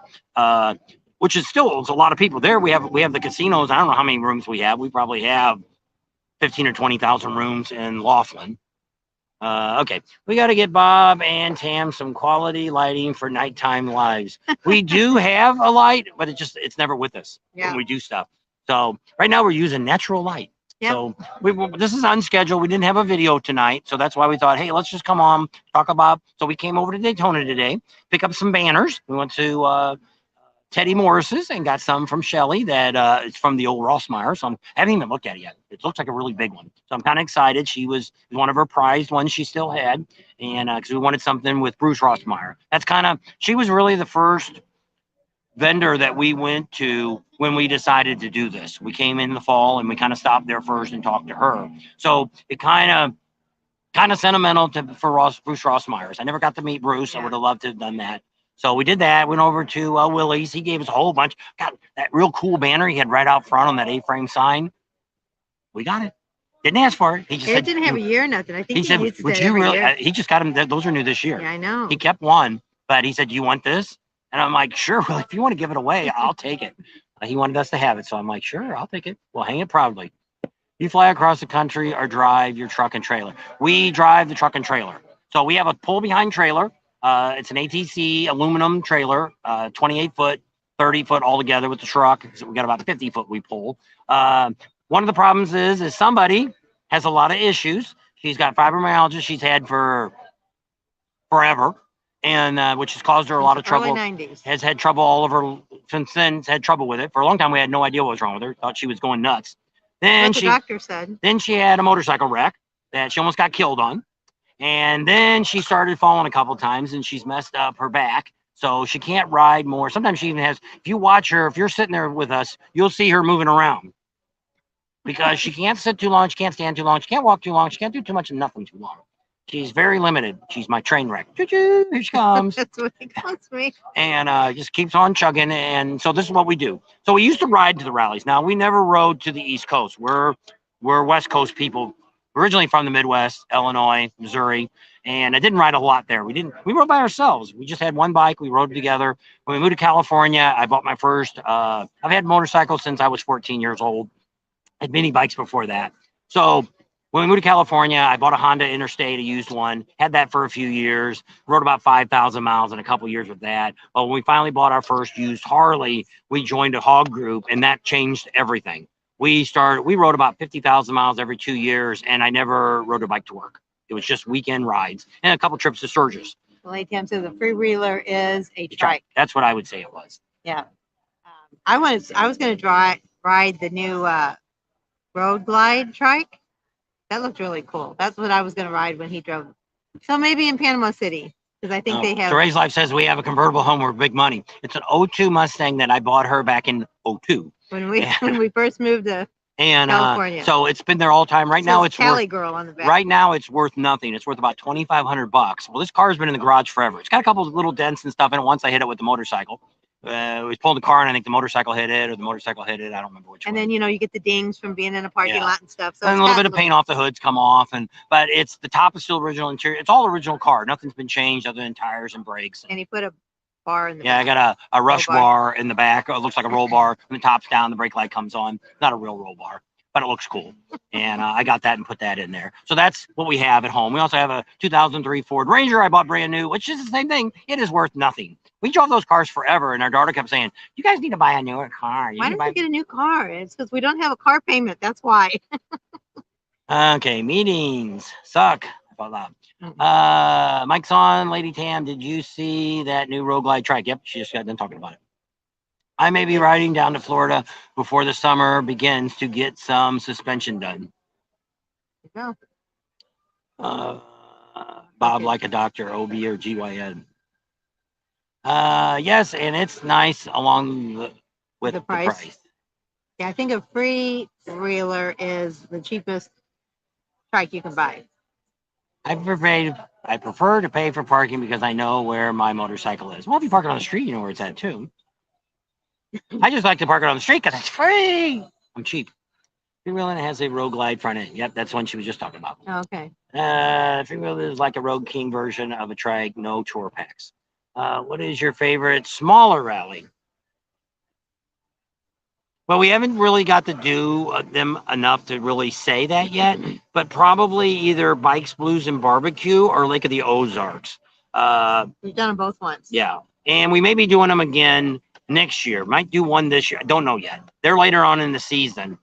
which is still a lot of people there. We have the casinos. I don't know how many rooms we have. We probably have 15 or 20,000 rooms in Laughlin. Okay, we got to get Bob and Tam some quality lighting for nighttime lives. We do have a light, but it's never with us when we do stuff. So right now we're using natural light. Yep. So this is unscheduled. We didn't have a video tonight, so that's why we thought, hey, let's just come on, talk about. So we came over to Daytona today, pick up some banners. We went to Teddy Morris's and got some from Shelly that it's from the old Rossmeyer. So I haven't even looked at it yet. It looks like a really big one. So I'm kind of excited. She was one of her prized ones she still had. And because we wanted something with Bruce Rossmeyer. She was really the first vendor that we went to when we decided to do this. We came in the fall and we kind of stopped there first and talked to her. So it kind of sentimental for Bruce Rossmeyer's. I never got to meet Bruce. Yeah. I would have loved to have done that. So we did that. Went over to Willie's. He gave us a whole bunch. Got that real cool banner he had right out front on that A-frame sign. We got it. Didn't ask for it. He just said, didn't have a year or nothing. I think he said, "Would you really?" He just got them. Those are new this year. Yeah, I know. He kept one, but he said, "You want this?" And I'm like, "Sure. Well, if you want to give it away, I'll take it." He wanted us to have it, so I'm like, "Sure, I'll take it. We'll hang it proudly." You fly across the country or drive your truck and trailer. We drive the truck and trailer. So we have a pull behind trailer. It's an ATC aluminum trailer, 28 foot, 30 foot altogether with the truck. So we got about 50 foot we pull. One of the problems is somebody has a lot of issues. She's got fibromyalgia she's had for forever, and which has caused her a lot of trouble. Early 90s. Has had trouble all of her since then. Had trouble with it for a long time. We had no idea what was wrong with her. Thought she was going nuts. Then the doctor said. Then she had a motorcycle wreck that she almost got killed on, and then she started falling a couple times, and she's messed up her back, so she can't ride more. Sometimes she even has. If you watch her, if you're sitting there with us, you'll see her moving around because she can't sit too long, she can't stand too long, she can't walk too long, she can't do too much and nothing too long. She's very limited. She's my train wreck. Choo-choo, here she comes. That's what he calls me. And just keeps on chugging. And so this is what we do. So we used to ride to the rallies. Now we never rode to the East Coast. We're West Coast people, originally from the Midwest, Illinois, Missouri, and I didn't ride a lot there. We rode by ourselves. We just had one bike. We rode together. When we moved to California, I bought my first. I've had motorcycles since I was 14 years old. I had mini bikes before that. So when we moved to California, I bought a Honda Interstate, a used one, had that for a few years, rode about 5,000 miles in a couple years with that. But when we finally bought our first used Harley, we joined a hog group, and that changed everything. We rode about 50,000 miles every 2 years, and I never rode a bike to work. It was just weekend rides and a couple trips to Sturgis. Well, ATM says a freewheeler is a trike. That's what I would say it was. Yeah. I was going to ride the new Road Glide trike. That looked really cool. That's what I was going to ride when he drove. So maybe in Panama City, because I think they have. Teray's Life says we have a convertible home with big money. It's an 02 Mustang that I bought her back in 02. When we first moved to California. So it's been there all the time. Right now it's Cali girl on the back. Right now it's worth nothing. It's worth about $2,500. Well, this car's been in the garage forever. It's got a couple of little dents and stuff in it. Once I hit it with the motorcycle. We pulled the car, and I think the motorcycle hit it, or the motorcycle hit it. I don't remember which one. And then, you get the dings from being in a parking lot and stuff. So and a little bit of paint off the hoods come off, but it's the top is still original interior. It's all original car. Nothing's been changed other than tires and brakes. And he put a bar in the back. I got a rush bar in the back. It looks like a roll bar. When the top's down, the brake light comes on. Not a real roll bar, but it looks cool. And I got that and put that in there. So that's what we have at home. We also have a 2003 Ford Ranger I bought brand new, which is the same thing. It is worth nothing. We drove those cars forever, and our daughter kept saying, "You guys need to buy a newer car." Why don't we get a new car? It's because we don't have a car payment. That's why. Okay, meetings suck. How about that? Mike's on. Lady Tam, did you see that new Road Glide trike? Yep, she just got done talking about it. I may be riding down to Florida before the summer begins to get some suspension done. Yeah. Bob, like a doctor, OB or GYN. Yes, and it's nice along with the price. Yeah, I think a free wheeler is the cheapest trike you can buy. I prefer to pay for parking because I know where my motorcycle is. Well, if you park it on the street, you know where it's at too. I just like to park it on the street because it's free. I'm cheap. Freewheeling has a Road Glide front end. Yep, that's one she was just talking about. Okay. Freewheeling is like a Road King version of a trike, no chore packs. What is your favorite smaller rally? Well, we haven't really got to do them enough to really say that yet, but probably either Bikes, Blues, and Barbecue or Lake of the Ozarks. We've done them both once. Yeah, and we may be doing them again next year. Might do one this year. I don't know yet. They're later on in the season.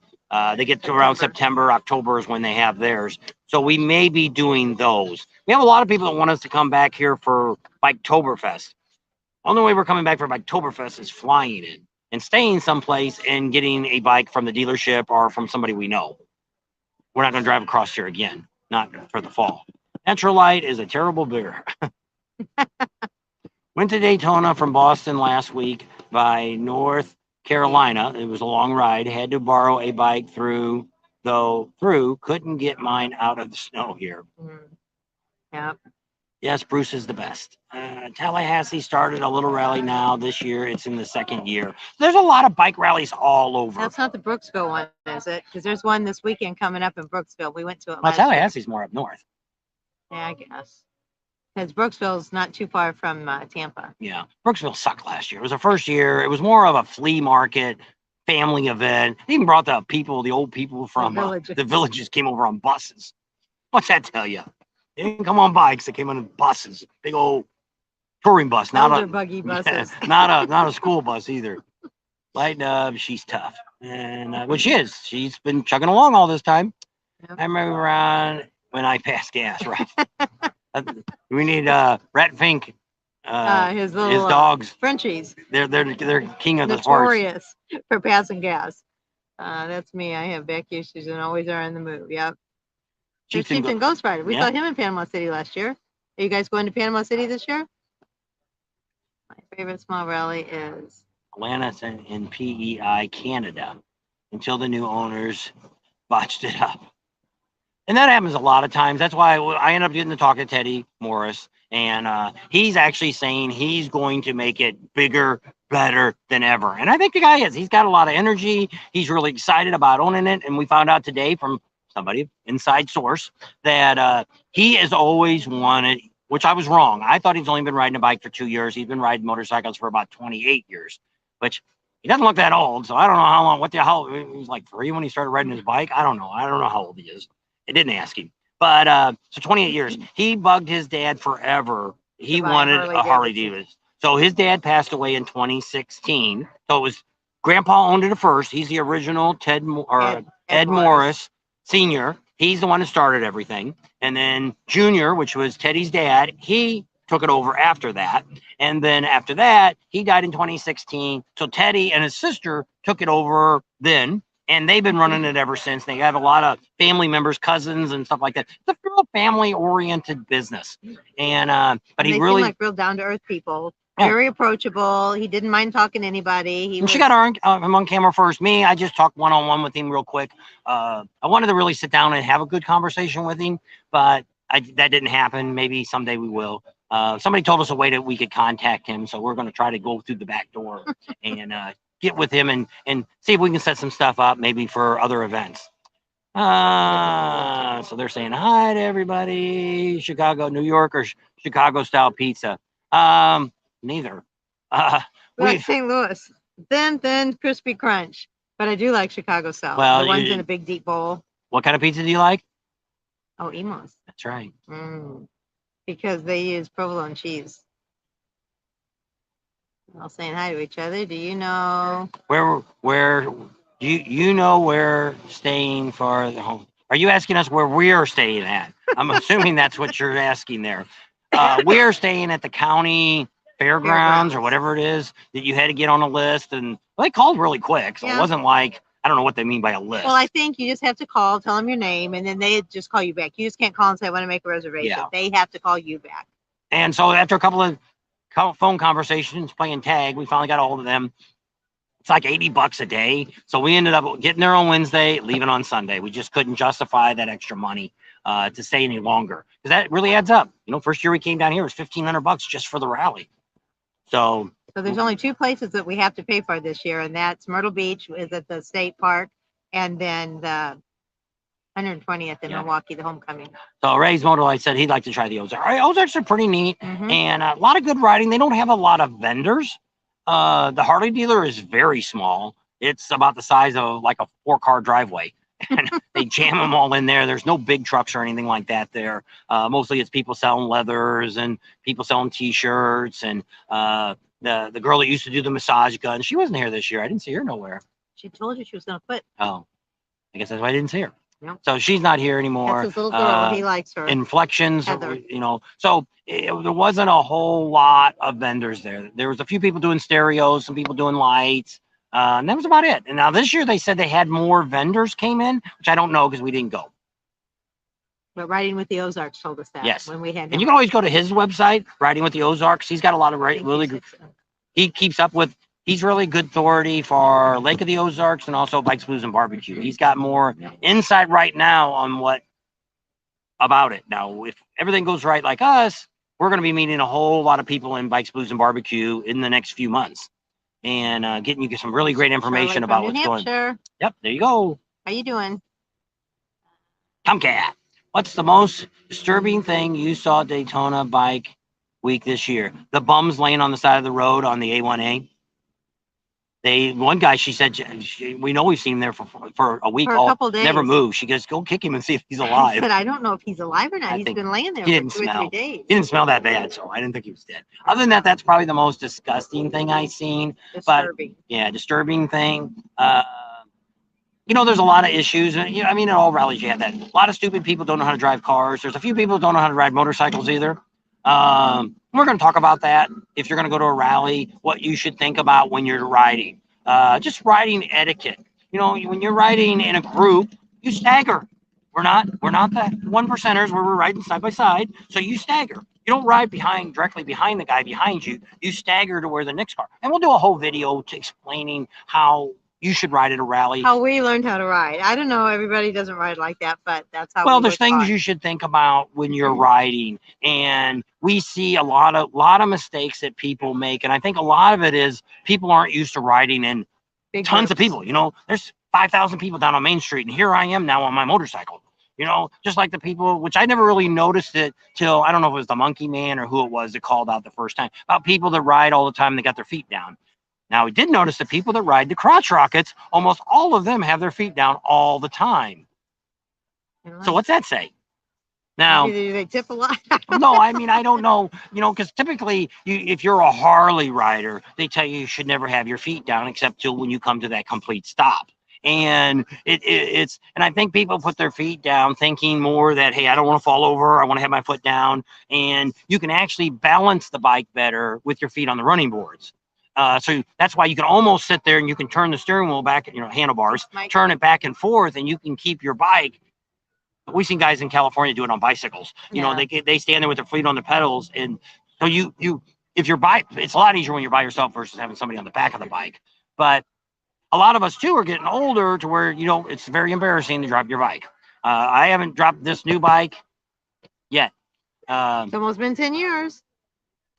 They get to around September, October is when they have theirs. So we may be doing those. We have a lot of people that want us to come back here for Biketoberfest. Only way we're coming back for Biketoberfest is flying in and staying someplace and getting a bike from the dealership or from somebody we know. We're not going to drive across here again, not for the fall. Natural Light is a terrible beer. Went to Daytona from Boston last week by North Carolina. It was a long ride. Had to borrow a bike through. Couldn't get mine out of the snow here. Yep. Yes, Bruce is the best. Tallahassee started a little rally now. This year, it's in the second year. There's a lot of bike rallies all over. That's not the Brooksville one, is it? Because there's one this weekend coming up in Brooksville. We went to it Well, last year. Tallahassee's more up north. Yeah, I guess. Because Brooksville's not too far from Tampa. Yeah, Brooksville sucked last year. It was the first year. It was more of a flea market, family event. They even brought the old people from the villages came over on buses. What's that tell you? They didn't come on bikes. They came on buses. Big old touring bus, not a buggy buses. Yeah, not a school bus either. Light Dub, she's tough, and well, she is. She's been chugging along all this time. Yep. I remember around when I passed gas, right? We need Rat Fink. His dogs, Frenchies. They're king of the horse. Notorious for passing gas. That's me. I have back issues and always are on the move. Yep. Chieftain Ghost Rider. We saw him in Panama City last year. Are you guys going to Panama City this year? My favorite small rally is Atlantis in PEI, Canada, until the new owners botched it up. And that happens a lot of times. That's why I end up getting to talk to Teddy Morris. And he's actually saying he's going to make it bigger, better than ever. And I think the guy is. He's got a lot of energy. He's really excited about owning it. And we found out today from somebody, inside source, that he has always wanted, which I was wrong. I thought he's only been riding a bike for 2 years. He's been riding motorcycles for about 28 years, which he doesn't look that old. So I don't know how long, he was like 3 when he started riding his bike. I don't know how old he is. I didn't ask him. But so 28 years. He bugged his dad forever. He wanted a Harley Davidson. So his dad passed away in 2016. So it was Grandpa owned it at first. He's the original Ed Morris Senior. He's the one who started everything. And then Junior, which was Teddy's dad, he took it over after that. And then after that, he died in 2016. So Teddy and his sister took it over then. And they've been running it ever since. They have a lot of family members, cousins, and stuff like that. It's a real family-oriented business. And but he really seem like real down-to-earth people. Very approachable. He didn't mind talking to anybody. She got him on camera first. Me, I just talked one-on-one with him real quick. I wanted to really sit down and have a good conversation with him, but that didn't happen. Maybe someday we will. Somebody told us a way that we could contact him, so we're going to try to go through the back door and get with him and see if we can set some stuff up maybe for other events. So they're saying hi to everybody. Chicago, New York, or Chicago style pizza. Neither. We like St. Louis. Thin, crispy crunch. But I do like Chicago style. Well, the ones in a big deep bowl. What kind of pizza do you like? Oh, Emos. That's right. Because they use provolone cheese. All saying hi to each other. Do you know where you know where staying for the home? Are you asking us where we're staying at? I'm assuming that's what you're asking there. We're staying at the county fairgrounds or whatever it is that you had to get on a list, and they called really quick, so it wasn't like, I don't know what they mean by a list. Well, I think you just have to call, tell them your name, and then they just call you back. You just can't call and say I want to make a reservation. Yeah. They have to call you back. And so after a couple of phone conversations, playing tag, we finally got a hold of them. It's like $80 a day. So we ended up getting there on Wednesday, leaving on Sunday. We just couldn't justify that extra money to stay any longer, because that really adds up. You know, first year we came down here, it was $1,500 just for the rally. So there's only 2 places that we have to pay for this year, and that's Myrtle Beach is at the state park, and then the 120th in Milwaukee, the homecoming. So Ray's Motorlight said he'd like to try the Ozarks. Ozarks are pretty neat, and a lot of good riding. They don't have a lot of vendors. The Harley dealer is very small. It's about the size of like a 4-car driveway, and they jam them all in there. There's no big trucks or anything like that there. Mostly it's people selling leathers and people selling T-shirts, and the girl that used to do the massage gun, she wasn't here this year. I didn't see her nowhere. She told you she was going to quit. Oh. I guess that's why I didn't see her. Yep. So she's not here anymore. That's his little girl. He likes her. Inflections, Heather. you know. So there wasn't a whole lot of vendors there. There was a few people doing stereos, some people doing lights, and that was about it. And now this year they said they had more vendors came in, which I don't know because we didn't go. But Riding with the Ozarks told us that. Yes. When we had. And you can always go to his website, Riding with the Ozarks. He's got a lot of really good. He keeps up with. He's really good authority for Lake of the Ozarks and also Bikes, Blues, and Barbecue. He's got more insight right now on what about it. Now, if everything goes right like us, we're going to be meeting a whole lot of people in Bikes, Blues, and Barbecue in the next few months and getting you some really great information about what's going on. Yep, there you go. How you doing? Tomcat, what's the most disturbing thing you saw at Daytona Bike Week this year? The bums laying on the side of the road on the A1A. One guy, she said, we know we've seen him there for a week, for a couple days. Never moved. She goes, go kick him and see if he's alive. I said, I don't know if he's alive or not. He's been laying there for 2 or 3 days. He didn't smell that bad, so I didn't think he was dead. Other than that, that's probably the most disgusting thing I've seen. Disturbing. But yeah, disturbing thing. You know, there's a lot of issues. I mean, in all rallies, you have that. A lot of stupid people don't know how to drive cars. There's a few people who don't know how to ride motorcycles either. We're going to talk about that. If you're going to go to a rally, what you should think about when you're riding. Just riding etiquette. You know, when you're riding in a group, you stagger. We're not the 1%ers where we're riding side by side. So you stagger. You don't ride directly behind the guy behind you. You stagger to where the next car. And we'll do a whole video to explaining how you should ride at a rally. How we learned how to ride. I don't know. Everybody doesn't ride like that, but that's how. Well, there's things you should think about when you're riding, and we see a lot of mistakes that people make, and I think a lot of it is people aren't used to riding in big tons of people. You know, there's 5,000 people down on Main Street, and here I am now on my motorcycle. You know, just like the people, which I never really noticed it till I don't know if it was the Monkey Man or who it was that called out the first time about people that ride all the time. They got their feet down. Now, we did notice the people that ride the crotch rockets, almost all of them have their feet down all the time. So what's that say? Now, they tip a lot. No, I mean, I don't know, you know, because typically if you're a Harley rider, they tell you should never have your feet down except till when you come to that complete stop. And and I think people put their feet down thinking more that, hey, I don't want to fall over. I want to have my foot down. And you can actually balance the bike better with your feet on the running boards. So that's why you can almost sit there and you can turn the steering wheel back, you know, handlebars, turn it back and forth, and you can keep your bike. We've seen guys in California do it on bicycles. You know, they stand there with their feet on the pedals, and so if your bike, it's a lot easier when you're by yourself versus having somebody on the back of the bike. But a lot of us too are getting older to where, you know, it's very embarrassing to drop your bike. I haven't dropped this new bike yet. It's almost been 10 years.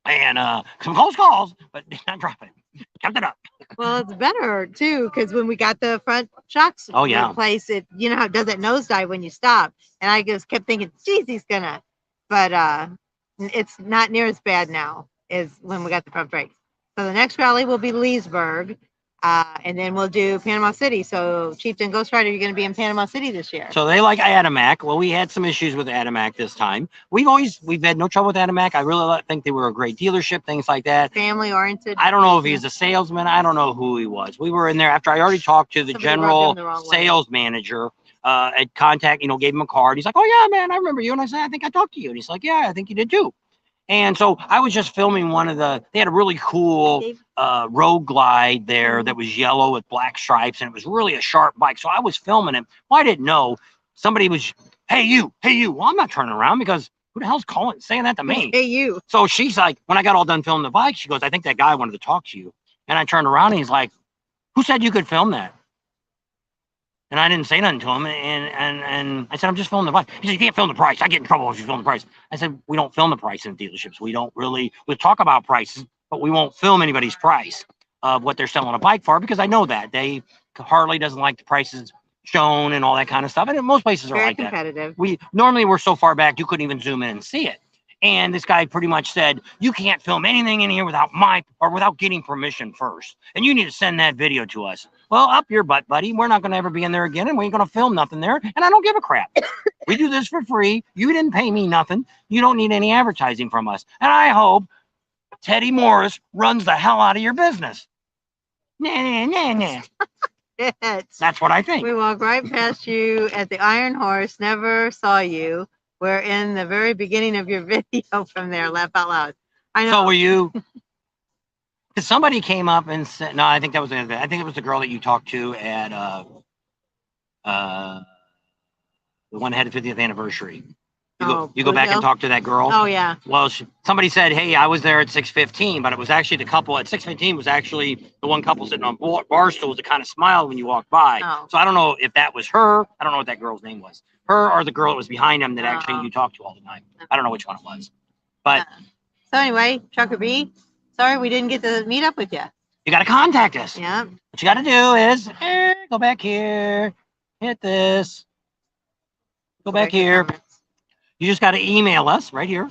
And some close calls, but not dropping it. Kept it up. Well, it's better too, because when we got the front shocks replaced, it, you know how it does that nosedive when you stop, and I just kept thinking, geez, he's gonna, but it's not near as bad now as when we got the front brakes. So the next rally will be Leesburg, and then we'll do Panama City. So Chieftain Ghost Rider, you're going to be in Panama City this year. So they like Adamak. Well, we had some issues with Adamak this time. We've had no trouble with Adamak. I really think they were a great dealership, things like that. Family oriented. I don't know if he's a salesman. I don't know who he was. We were in there after I already talked to the general sales manager at contact, you know, gave him a card. He's like, oh yeah, man, I remember you. And I said, I think I talked to you. And he's like, yeah, I think you did too. And so I was just filming they had a really cool road glide there that was yellow with black stripes, and it was really a sharp bike. So I was filming it. Well, I didn't know somebody was, hey, you. Well, I'm not turning around because who the hell's saying that to me? Hey, you. So she's like, when I got all done filming the bike, she goes, I think that guy wanted to talk to you. And I turned around and he's like, who said you could film that? And I didn't say nothing to him. And I said, I'm just filming the bike. He said, you can't film the price. I get in trouble if you film the price. I said, we don't film the price in dealerships. We'll talk about prices, but we won't film anybody's price of what they're selling a bike for, because I know that Harley doesn't like the prices shown and all that kind of stuff. And most places are very like competitive. That. Normally we're so far back, you couldn't even zoom in and see it. And this guy pretty much said, you can't film anything in here without getting permission first. And you need to send that video to us. Well, up your butt, buddy. We're not going to ever be in there again, and we ain't going to film nothing there. And I don't give a crap. We do this for free. You didn't pay me nothing. You don't need any advertising from us. And I hope Teddy Morris runs the hell out of your business. Nah. shit. That's what I think. We walked right past you at the Iron Horse, never saw you. We're in the very beginning of your video from there. Laugh out loud. I know. So were you? Because somebody came up and said, no, I think that was I think it was the girl that you talked to at the one that had the 50th anniversary. You go back and talk to that girl. Oh yeah. Well, somebody said, "Hey, I was there at 6:15," but it was actually the couple at 6:15 was actually the one couple sitting on bar stools that kind of smiled when you walked by. Oh. So I don't know if that was her. I don't know what that girl's name was. Her or the girl that was behind him that actually you talked to all the time. I don't know which one it was. But so anyway, Trucker B, sorry we didn't get to meet up with you. You got to contact us. Yeah. What you got to do is go back here, hit this, go back here. You just got to email us right here.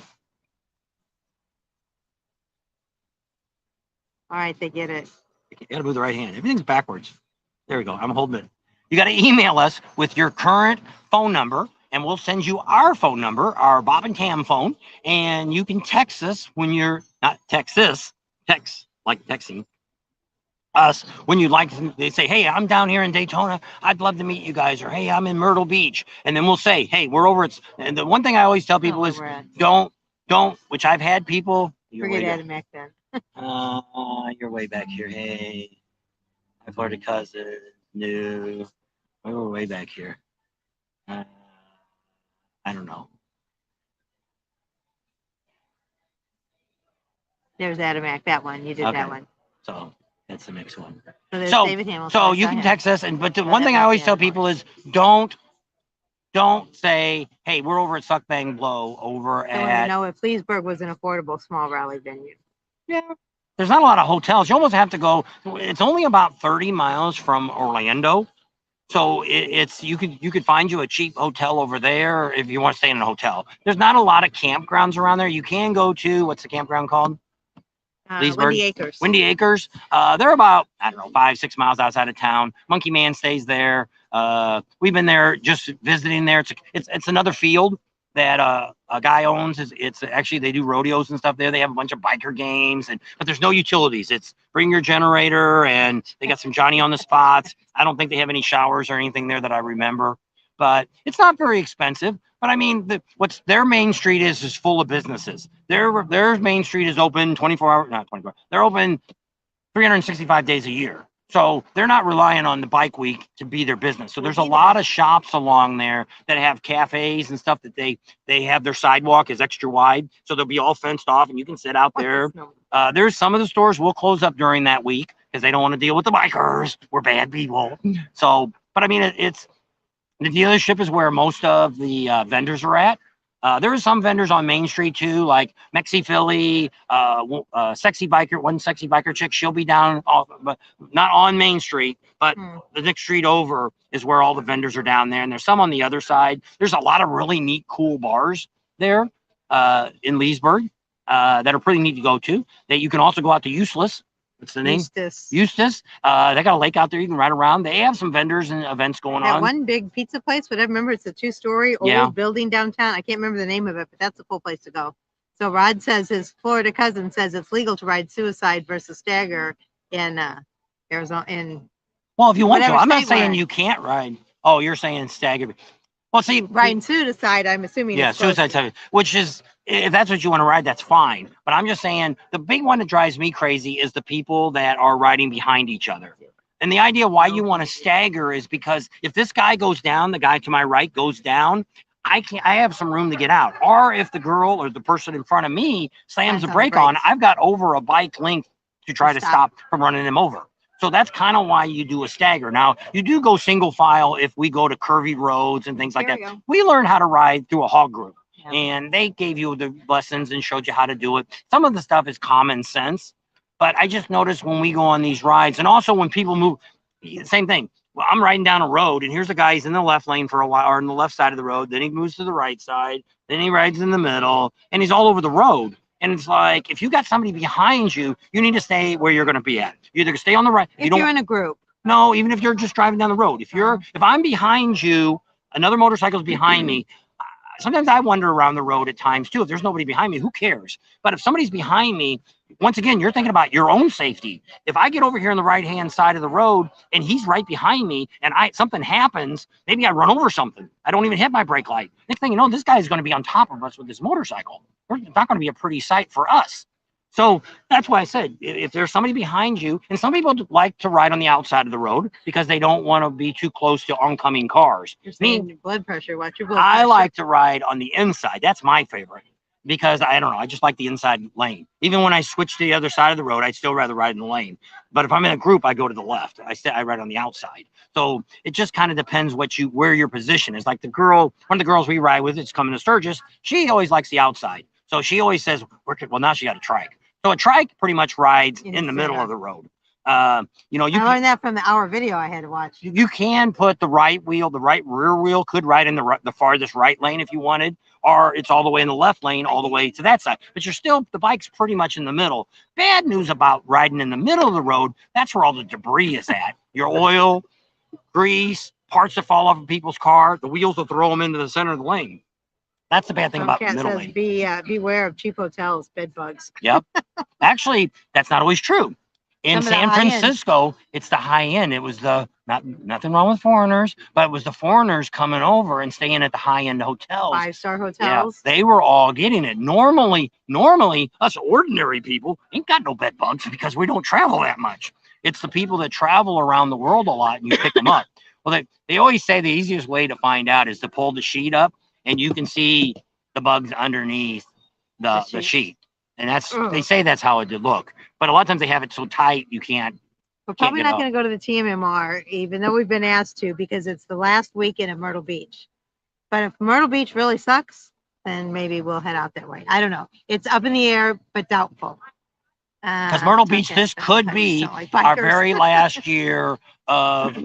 All right, they get it. You got to move the right hand. Everything's backwards. There we go. I'm holding it. You got to email us with your current phone number, and we'll send you our phone number, our Bob and Tam phone, and you can text us when you're not text this, text like texting us when you'd like. They say, "Hey, I'm down here in Daytona. I'd love to meet you guys," or "Hey, I'm in Myrtle Beach," and then we'll say, "Hey, we're over." And the one thing I always tell people is, don't. Which I've had people. Forget Adam back then. You're way back here. Hey, my Florida cousin. No, we were way back here. I don't know. There's Adamak, that one. You did that one. So that's the next one. So you can text us, but the one thing I always tell people is don't say, "Hey, we're over at Suck Bang Blow over at." No, if Leesburg was an affordable small rally venue. Yeah. There's not a lot of hotels. You almost have to go. It's only about 30 miles from Orlando. So you could find you a cheap hotel over there if you want to stay in a hotel. There's not a lot of campgrounds around there. You can go to, what's the campground called? Windy Acres. Windy Acres. They're about, I don't know, 5-6 miles outside of town. Monkey Man stays there. We've been there just visiting there. It's another field that a guy owns. It's actually, they do rodeos and stuff there. They have a bunch of biker games, but there's no utilities. It's bring your generator, and they got some Johnny on the spots. I don't think they have any showers or anything there that I remember, but it's not very expensive. But I mean, what's their main street is full of businesses. Their main street is open 24 hours, not 24. They're open 365 days a year. So they're not relying on the bike week to be their business. So there's a lot of shops along there that have cafes and stuff that they have their sidewalk is extra wide. So they'll be all fenced off and you can sit out there. There's some of the stores will close up during that week because they don't want to deal with the bikers. We're bad people. So, but I mean, it's the dealership is where most of the vendors are at. There are some vendors on Main Street too, like Mexi Philly, sexy biker, one sexy biker chick. She'll be down off, but not on Main Street, but the next street over is where all the vendors are down there. And there's some on the other side. There's a lot of really neat, cool bars there in Leesburg that are pretty neat to go to. That you can also go out to Useless. What's the name? Eustace. They got a lake out there you can ride around. They have some vendors and events going on. One big pizza place, but I remember it's a 2-story old building downtown. I can't remember the name of it, but that's a cool place to go. So Rod says his Florida cousin says it's legal to ride Suicide versus Stagger in Arizona. Well, if you want to, I'm not saying you can't ride. Oh, you're saying Stagger. Well, see, riding Suicide, I'm assuming. Yeah, Suicide, which is, if that's what you want to ride, that's fine. But I'm just saying the big one that drives me crazy is the people that are riding behind each other. And the idea why you want to stagger is because if this guy goes down, the guy to my right goes down, I have some room to get out. Or if the girl or the person in front of me slams the brake on, I've got over a bike length to try to stop from running him over. So that's kind of why you do a stagger. Now, you do go single file if we go to curvy roads and things like that. We learned how to ride through a hog group. And they gave you the lessons and showed you how to do it. Some of the stuff is common sense, but I just noticed when we go on these rides, and also when people move, same thing. Well, I'm riding down a road, and here's a guy, he's in the left lane for a while, or on the left side of the road. Then he moves to the right side. Then he rides in the middle, and he's all over the road. And it's like, if you got somebody behind you, you need to stay where you're going to be at. You either stay on the right. If you're in a group. No, even if you're just driving down the road. If I'm behind you, another motorcycle's behind me. sometimes I wander around the road at times too. If there's nobody behind me, who cares? But if somebody's behind me, once again, you're thinking about your own safety. If I get over here on the right hand side of the road and he's right behind me and something happens, maybe I run over something. I don't even hit my brake light. Next thing you know, this guy's going to be on top of us with his motorcycle. It's not going to be a pretty sight for us. So that's why I said, if there's somebody behind you, and some people like to ride on the outside of the road because they don't want to be too close to oncoming cars. You're saying your blood pressure. Watch your blood pressure. I like to ride on the inside. That's my favorite because I don't know. I just like the inside lane. Even when I switch to the other side of the road, I'd still rather ride in the lane. But if I'm in a group, I go to the left. I ride on the outside. So it just kind of depends where your position is. Like one of the girls we ride with, it's coming to Sturgis. She always likes the outside. So she always says, well, now she got a trike. So a trike pretty much rides in the middle of the road. I learned that from the hour video I had to watch. You can put the right rear wheel could ride in the farthest right lane if you wanted, or it's all the way in the left lane, all the way to that side. But the bike's pretty much in the middle. Bad news about riding in the middle of the road, that's where all the debris is at. Your oil, grease, parts that fall off of people's car, the wheels will throw them into the center of the lane. That's the bad thing about the middle lane. Beware of cheap hotels, bed bugs. Yep. Actually, that's not always true. In San Francisco, it's the high end. It was nothing wrong with foreigners, but it was the foreigners coming over and staying at the high end hotels. 5-star hotels. Yeah, they were all getting it. Normally, us ordinary people ain't got no bed bugs because we don't travel that much. It's the people that travel around the world a lot and you pick them up. Well, they always say the easiest way to find out is to pull the sheet up and you can see the bugs underneath the sheet. And they say that's how it did look. But a lot of times they have it so tight you can't. We're probably not going to go to the TMMR, even though we've been asked to, because it's the last weekend of Myrtle Beach. But if Myrtle Beach really sucks, then maybe we'll head out that way. I don't know. It's up in the air, but doubtful. Because Myrtle Beach, this could be our very last year of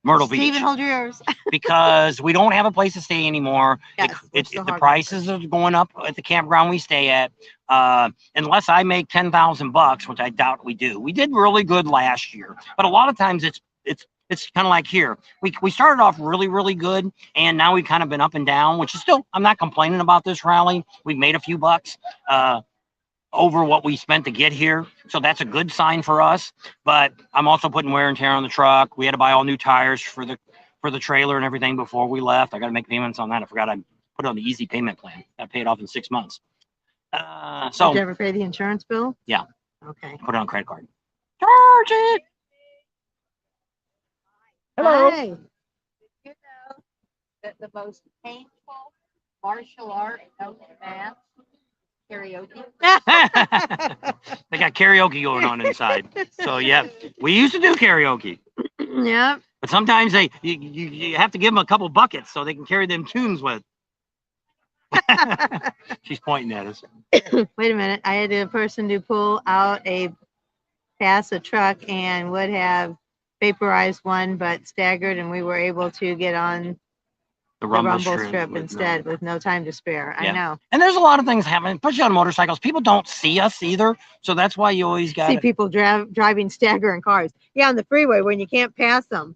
Myrtle Beach. Steven, hold your ears. Because we don't have a place to stay anymore. Yes, the prices are going up at the campground we stay at. Unless I make $10,000, which I doubt we do. We did really good last year, but a lot of times it's kind of like here. We started off really, really good, and now we've kind of been up and down, which is still, I'm not complaining about this rally. We've made a few bucks over what we spent to get here. So that's a good sign for us. But I'm also putting wear and tear on the truck. We had to buy all new tires for the trailer and everything before we left. I got to make payments on that. I forgot I put it on the easy payment plan. I paid it off in 6 months. Did you ever pay the insurance bill? Yeah. Okay. Put it on credit card. Charge it. Hello. Hi. Did you know that the most painful martial art known to man? Karaoke. They got karaoke going on inside. So yeah, we used to do karaoke. Yeah. But sometimes you have to give them a couple buckets so they can carry them tunes with. She's pointing at us. Wait a minute. I had a person to pull out pass a truck and would have vaporized one, but staggered, and we were able to get on the rumble strip instead with no time to spare. Yeah. I know. And there's a lot of things happening, especially on motorcycles. People don't see us either. So that's why you always got to see people driving staggering cars. Yeah, on the freeway when you can't pass them.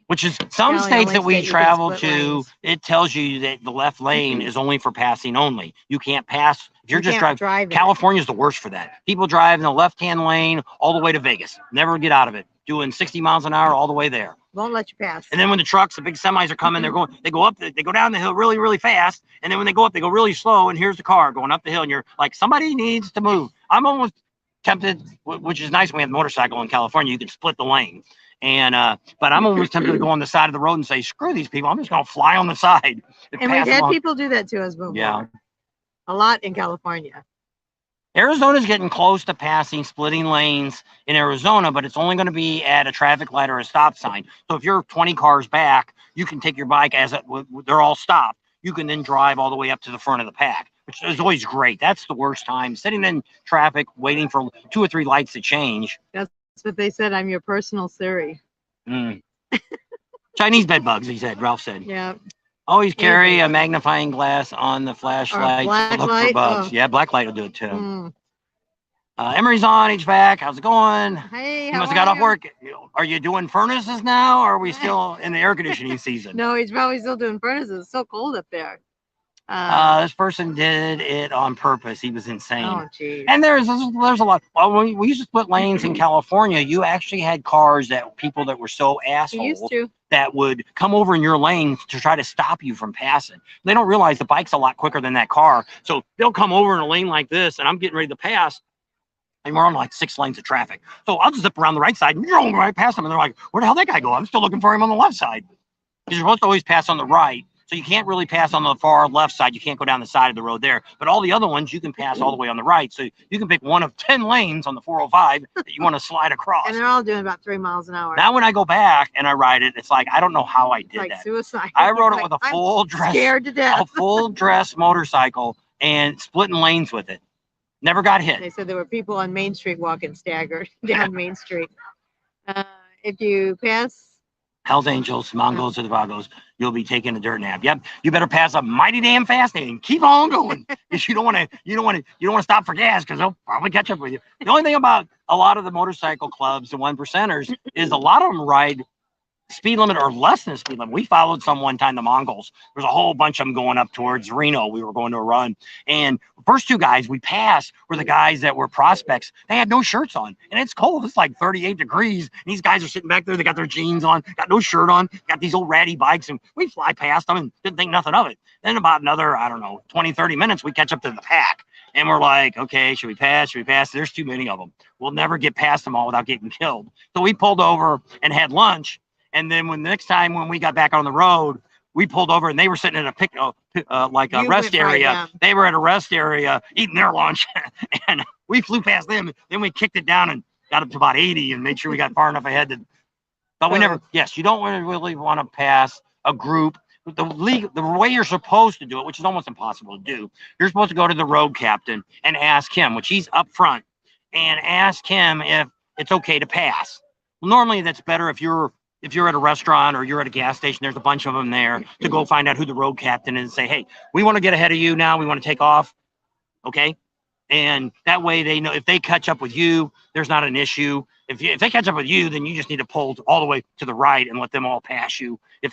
Which is some states that we travel to, it tells you that the left lane is only for passing only. You can't pass. If you're just driving. California is the worst for that. People drive in the left-hand lane all the way to Vegas. Never get out of it. Doing 60 miles an hour all the way there. Won't let you pass. And then when the trucks, the big semis are coming, they go down the hill really, really fast. And then when they go up, they go really slow. And here's the car going up the hill. And you're like, somebody needs to move. I'm almost tempted, which is nice when we have a motorcycle in California, you can split the lane. And but I'm almost tempted to go on the side of the road and say, screw these people. I'm just going to fly on the side. And we've had people do that to us before. Yeah. A lot in California. Arizona's getting close to passing splitting lanes in Arizona, but it's only going to be at a traffic light or a stop sign. So if you're 20 cars back, you can take your bike they're all stopped. You can then drive all the way up to the front of the pack, which is always great. That's the worst time, sitting in traffic, waiting for 2 or 3 lights to change. That's what they said. I'm your personal Siri. Chinese bed bugs, Ralph said. Yeah. Always carry a magnifying glass on the flashlight to look for bugs. Yeah, black light will do it too. Emery's on HVAC. How's it going? Hey, you must have got off work. Are you doing furnaces now, or are we still in the air conditioning season? No, he's probably still doing furnaces. It's so cold up there. This person did it on purpose. He was insane. Oh, geez. And there's a lot. Well, when we used to split lanes in California, you actually had cars that people that were so He used assholes to. that would come over in your lane to try to stop you from passing. They don't realize the bike's a lot quicker than that car. So they'll come over in a lane like this, and I'm getting ready to pass, and we're on like 6 lanes of traffic. So I'll just zip around the right side and you're right past them. And they're like, where the hell did that guy go? I'm still looking for him on the left side. Because you're supposed to always pass on the right. So you can't really pass on the far left side. You can't go down the side of the road there. But all the other ones, you can pass all the way on the right. So you can pick one of 10 lanes on the 405 that you want to slide across. And they're all doing about 3 miles an hour. Now when I go back and I ride it, it's like, I don't know how I did like that. Suicide. I rode it Like, with a I'm full dress, scared to death. a full dress motorcycle and splitting lanes with it. Never got hit. They said there were people on Main Street walking staggered down Main Street. If you pass Hell's Angels, Mongols, or the Vagos, you'll be taking a dirt nap. Yep, you better pass up mighty damn fast and keep on going because you don't want to stop for gas because they'll probably catch up with you. The only thing about a lot of the motorcycle clubs, the 1%ers, is a lot of them ride speed limit or less than speed limit. We followed some one time, the Mongols. There's a whole bunch of them going up towards Reno. We were going to a run. And the first 2 guys we passed were the guys that were prospects. They had no shirts on. And it's cold. It's like 38 degrees. And these guys are sitting back there. They got their jeans on, got no shirt on, got these old ratty bikes. And we fly past them and didn't think nothing of it. Then about another, I don't know, 20, 30 minutes, we catch up to the pack. And we're like, okay, should we pass? Should we pass? There's too many of them. We'll never get past them all without getting killed. So we pulled over and had lunch. And then when the next time when we got back on the road, we pulled over and they were sitting in a rest area. They were at a rest area eating their lunch, and we flew past them. Then we kicked it down and got up to about 80 and made sure we got far enough ahead to. But we never. Yes, you don't really want to pass a group. The way you're supposed to do it, which is almost impossible to do, you're supposed to go to the road captain and ask him, which he's up front, and ask him if it's okay to pass. Well, normally that's better if you're at a restaurant or you're at a gas station, there's a bunch of them there to go find out who the road captain is and say, hey, we want to get ahead of you now. We want to take off. Okay. And that way they know if they catch up with you, there's not an issue. If they catch up with you, then you just need to pull all the way to the right and let them all pass you. If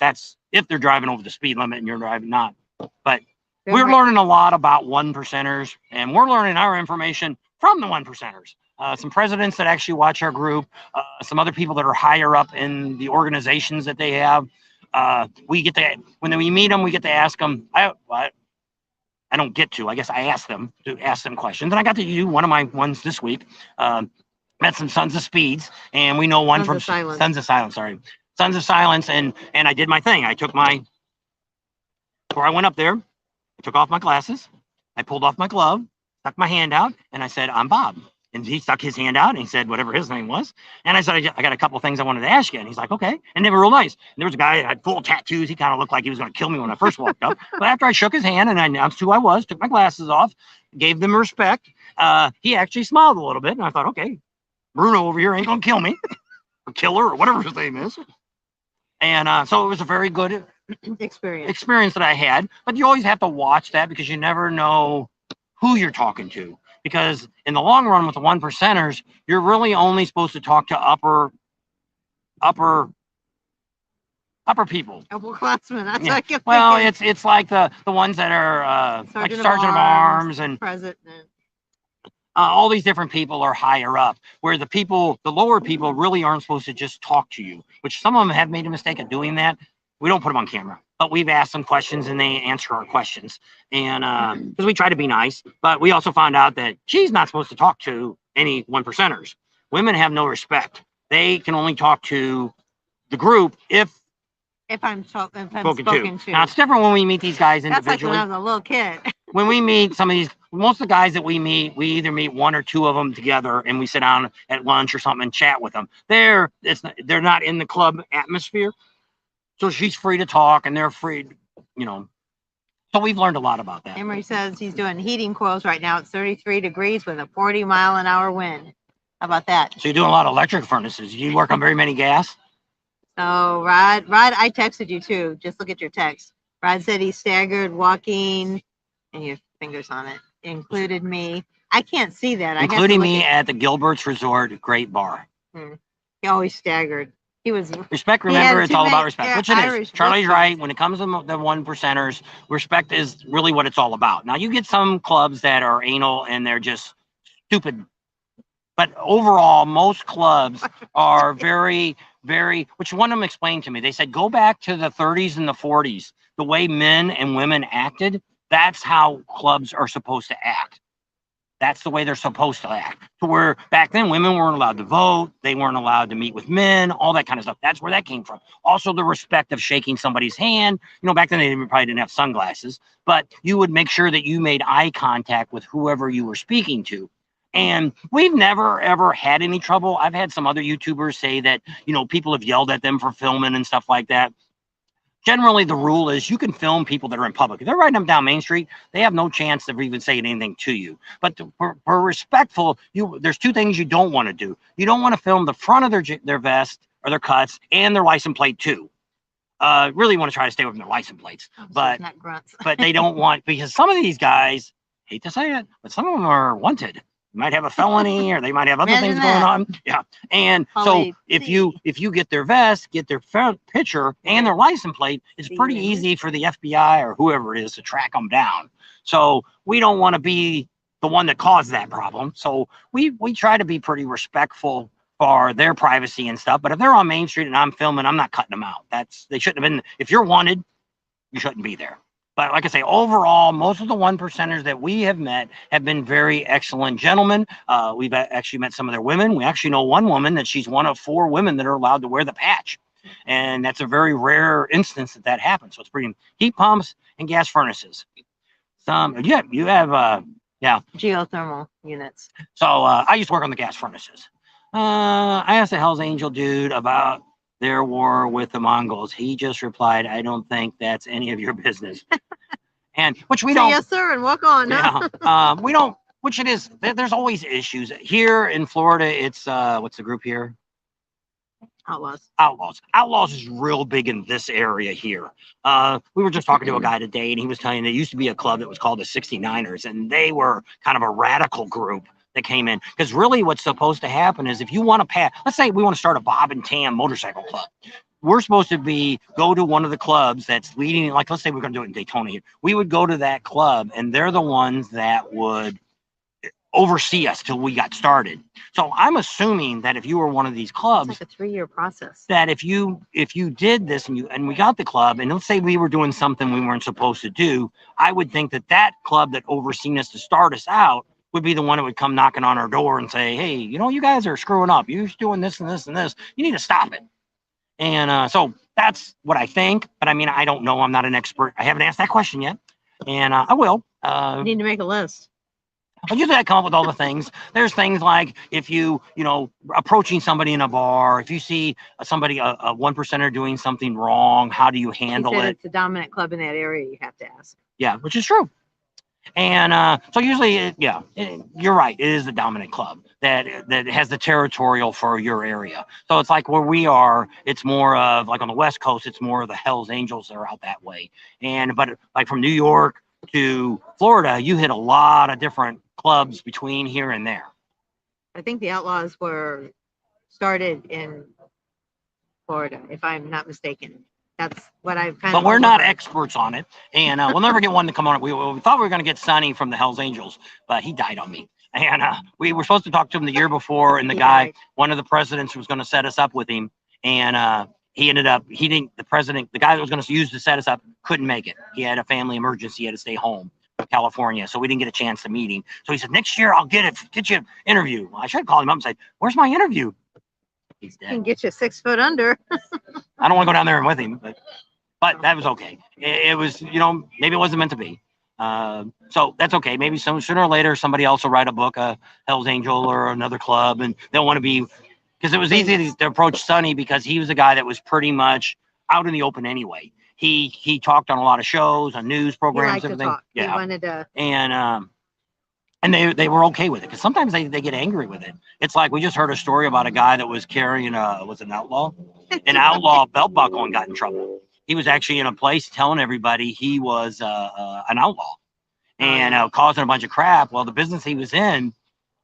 they're driving over the speed limit and you're driving not. But we're learning a lot about 1%ers, and we're learning our information from the 1%ers. Some presidents that actually watch our group, some other people that are higher up in the organizations that they have. We get to, when we meet them, we get to ask them. I don't get to. I guess I ask them questions, and I got to do one of my ones this week. Met some Sons of Speeds, and we know one from Sons of Silence. Sorry, Sons of Silence, and I did my thing. I took before I went up there, I took off my glasses, I pulled off my glove, stuck my hand out, and I said, "I'm Bob." And he stuck his hand out and he said whatever his name was. And I said, I got a couple of things I wanted to ask you. And he's like, okay. And they were real nice. And there was a guy that had full tattoos. He kind of looked like he was going to kill me when I first walked up. But after I shook his hand and I announced who I was, took my glasses off, gave them respect, he actually smiled a little bit. And I thought, okay, Bruno over here ain't going to kill me or killer or whatever his name is. And so it was a very good experience that I had. But you always have to watch that because you never know who you're talking to. Because in the long run with the 1%ers, you're really only supposed to talk to upper people. Upperclassmen. That's yeah. like Well, it's like the ones that are like Sergeant of Arms and President. all these different people are higher up, where the lower people really aren't supposed to just talk to you, which some of them have made a mistake of doing that. We don't put them on camera, but we've asked them questions and they answer our questions. And because we try to be nice, but we also found out that she's not supposed to talk to any 1%ers. Women have no respect. They can only talk to the group if I'm spoken to. Now it's different when we meet these guys individually. That's like when I was a little kid. When we meet some of these, most of the guys that we meet, we either meet one or two of them together and we sit down at lunch or something and chat with them. They're not in the club atmosphere. So she's free to talk and they're free, So we've learned a lot about that. Emery says he's doing heating coils right now. It's 33 degrees with a 40-mile-an-hour wind. How about that? So you're doing a lot of electric furnaces. You work on very many gas? So Rod, I texted you too. Just look at your text. Rod said he staggered walking, and your fingers on it, included me. I can't see that. Including me at the Gilbert's Resort Great Bar. He always staggered. He was. Respect, He remember, had it's too all about many- respect, yeah, which it Irish is. Charlie's whiskey. right. When it comes to the 1%ers, respect is really what it's all about. Now, you get some clubs that are anal and they're just stupid. But overall, most clubs are very, very, which one of them explained to me. They said, go back to the 30s and the 40s. The way men and women acted, that's how clubs are supposed to act. That's the way they're supposed to act. To where back then women weren't allowed to vote, they weren't allowed to meet with men, all that kind of stuff. That's where that came from. Also, the respect of shaking somebody's hand. You know, back then they probably didn't have sunglasses, but you would make sure that you made eye contact with whoever you were speaking to. And we've never ever had any trouble. I've had some other YouTubers say that, you know, people have yelled at them for filming and stuff like that. Generally, the rule is you can film people that are in public. If they're riding them down Main Street, they have no chance of even saying anything to you. But for respectful, there's two things you don't want to do. You don't want to film the front of their vest or their cuts and their license plate too. Really want to try to stay away from their license plates, but not grunts. but they don't want, because some of these guys, hate to say it, but some of them are wanted. They might have a felony or they might have other things going on. Yeah. And so if you get their vest, get their front picture and their license plate, it's pretty easy for the FBI or whoever it is to track them down. So we don't want to be the one that caused that problem. So we try to be pretty respectful for their privacy and stuff. But if they're on Main Street and I'm filming, I'm not cutting them out. They shouldn't have been. If you're wanted, you shouldn't be there. But like I say, overall, most of the 1%ers that we have met have been very excellent gentlemen. We've actually met some of their women. We actually know one woman that she's one of 4 women that are allowed to wear the patch. And that's a very rare instance that happens. So it's pretty heat pumps and gas furnaces. You have Geothermal units. So I used to work on the gas furnaces. I asked the Hell's Angel dude about their war with the Mongols. He just replied, I don't think that's any of your business. And which we don't. Yes, sir, and walk on. Yeah, we don't, which it is. There's always issues. Here in Florida, it's, what's the group here? Outlaws is real big in this area here. We were just talking to a guy today, and he was telling me there used to be a club that was called the 69ers, and they were kind of a radical group that came in. Because really what's supposed to happen is if you want to pass, let's say we want to start a Bob and Tam motorcycle club. We're supposed to go to one of the clubs that's leading, like let's say we're going to do it in Daytona here. We would go to that club, and they're the ones that would oversee us till we got started. So I'm assuming that if you were one of these clubs, it's like a 3-year process. That if you did this and we got the club, and let's say we were doing something we weren't supposed to do, I would think that club that overseen us to start us out would be the one that would come knocking on our door and say, hey, you know, you guys are screwing up. You're doing this and this and this. You need to stop it. And so that's what I think. But I mean, I don't know. I'm not an expert. I haven't asked that question yet. And I will. You need to make a list. But usually I come up with all the things. There's things like if you approaching somebody in a bar, if you see somebody, a 1%er doing something wrong, how do you handle it? It's a dominant club in that area, you have to ask. Yeah, which is true. And so usually, you're right. It is the dominant club that has the territorial for your area. So it's like where we are, it's more of like on the West Coast, it's more of the Hells Angels that are out that way. But like from New York to Florida, you hit a lot of different clubs between here and there. I think the Outlaws were started in Florida, if I'm not mistaken. That's what I've kind of. But we're not experts on it, and we'll never get one to come on. We thought we were going to get Sonny from the Hells Angels, but he died on me. And we were supposed to talk to him the year before, and one of the presidents was going to set us up with him, and he ended up, the guy that was going to use to set us up couldn't make it. He had a family emergency. He had to stay home in California. So we didn't get a chance to meet him. So he said, next year I'll get you an interview. Well, I should call him up and say, where's my interview? He's dead. He can get you 6 foot under. I don't want to go down there and with him, but that was okay. It was, maybe it wasn't meant to be. So that's okay. Maybe sooner or later, somebody else will write a book, a Hell's Angel or another club, and they'll want to be, because it was easy to approach Sonny because he was a guy that was pretty much out in the open anyway. He talked on a lot of shows, on news programs, everything. Yeah. He wanted to. And they were okay with it because sometimes they get angry with it. It's like we just heard a story about a guy that was carrying an outlaw belt buckle and got in trouble. He was actually in a place telling everybody he was an outlaw and causing a bunch of crap. Well, the business he was in,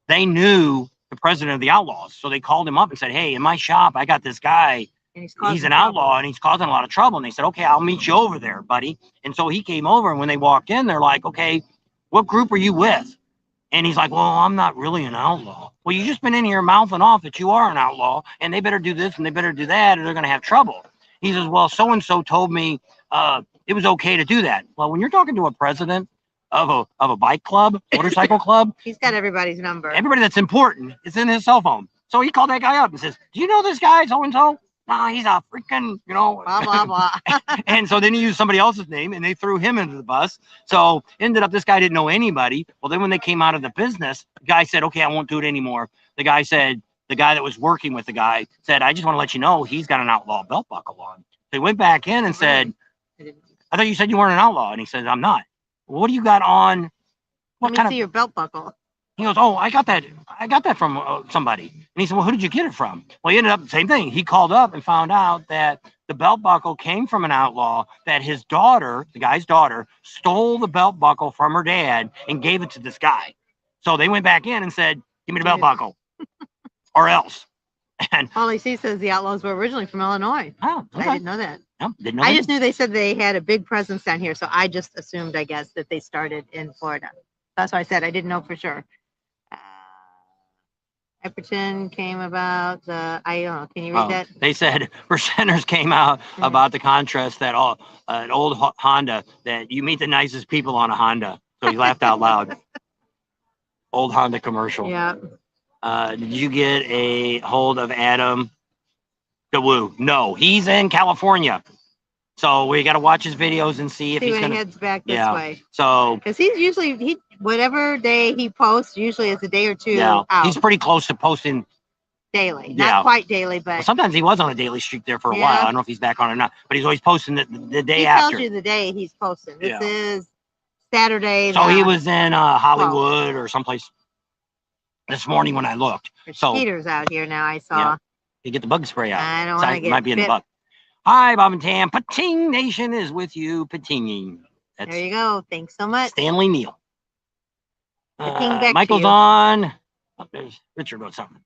they knew the president of the Outlaws, so they called him up and said, "Hey, in my shop, I got this guy And he's an outlaw and he's causing a lot of trouble. And they said, okay, I'll meet you over there, buddy. And so he came over, and when they walked in, they're like, okay, what group are you with? And he's like, well, I'm not really an outlaw. Well, you just been in here mouthing off that you are an outlaw, and they better do this and they better do that, or they're going to have trouble. He says, well, so-and-so told me it was okay to do that. Well, when you're talking to a president of a bike club, motorcycle club, he's got everybody's number. Everybody that's important is in his cell phone. So he called that guy up and says, do you know this guy, so-and-so? No, he's a freaking, blah, blah, blah. And so then he used somebody else's name, and they threw him into the bus. So ended up, this guy didn't know anybody. Well, then when they came out of the business, the guy said, okay, I won't do it anymore. The guy that was working with the guy said, I just want to let you know he's got an outlaw belt buckle on. So he went back in and said, I thought you said you weren't an outlaw. And he said, I'm not. Well, what do you got on? Let me see your belt buckle. He goes, oh, I got that from somebody. And he said, well, who did you get it from? Well, he ended up the same thing. He called up and found out that the belt buckle came from an outlaw, that his daughter, the guy's daughter, stole the belt buckle from her dad and gave it to this guy. So they went back in and said, give me the belt buckle or else. And Paulie C says the outlaws were originally from Illinois. Oh, okay. I didn't know that. No, didn't know I that. just knew they said they had a big presence down here. So I just assumed, I guess, that they started in Florida. That's why I said I didn't know for sure. I pretend came about the, I don't know, can you read that? They said presenters came out about the contrast that an old Honda, that you meet the nicest people on a Honda. So he laughed out loud. Old Honda commercial. Yeah. Did you get a hold of Adam DeWoo? No, he's in California. So we got to watch his videos and see if he's going to. Heads back this way. So. Because he's usually, whatever day he posts, usually it's a day or two out. He's pretty close to posting daily. Not quite daily, but. Well, sometimes he was on a daily streak there for a while. I don't know if he's back on or not, but he's always posting the day after. He tells you the day he's posting. This is Saturday. So he was in Hollywood or someplace this morning when I looked. There's mosquitoes out here now, I saw. You get the bug spray out. I don't want to get might be in the bug. Hi, Bob and Tam. Pating Nation is with you. Patinging. There you go. Thanks so much. Stanley Neal. Back Michael's on. Oh, there's Richard wrote something.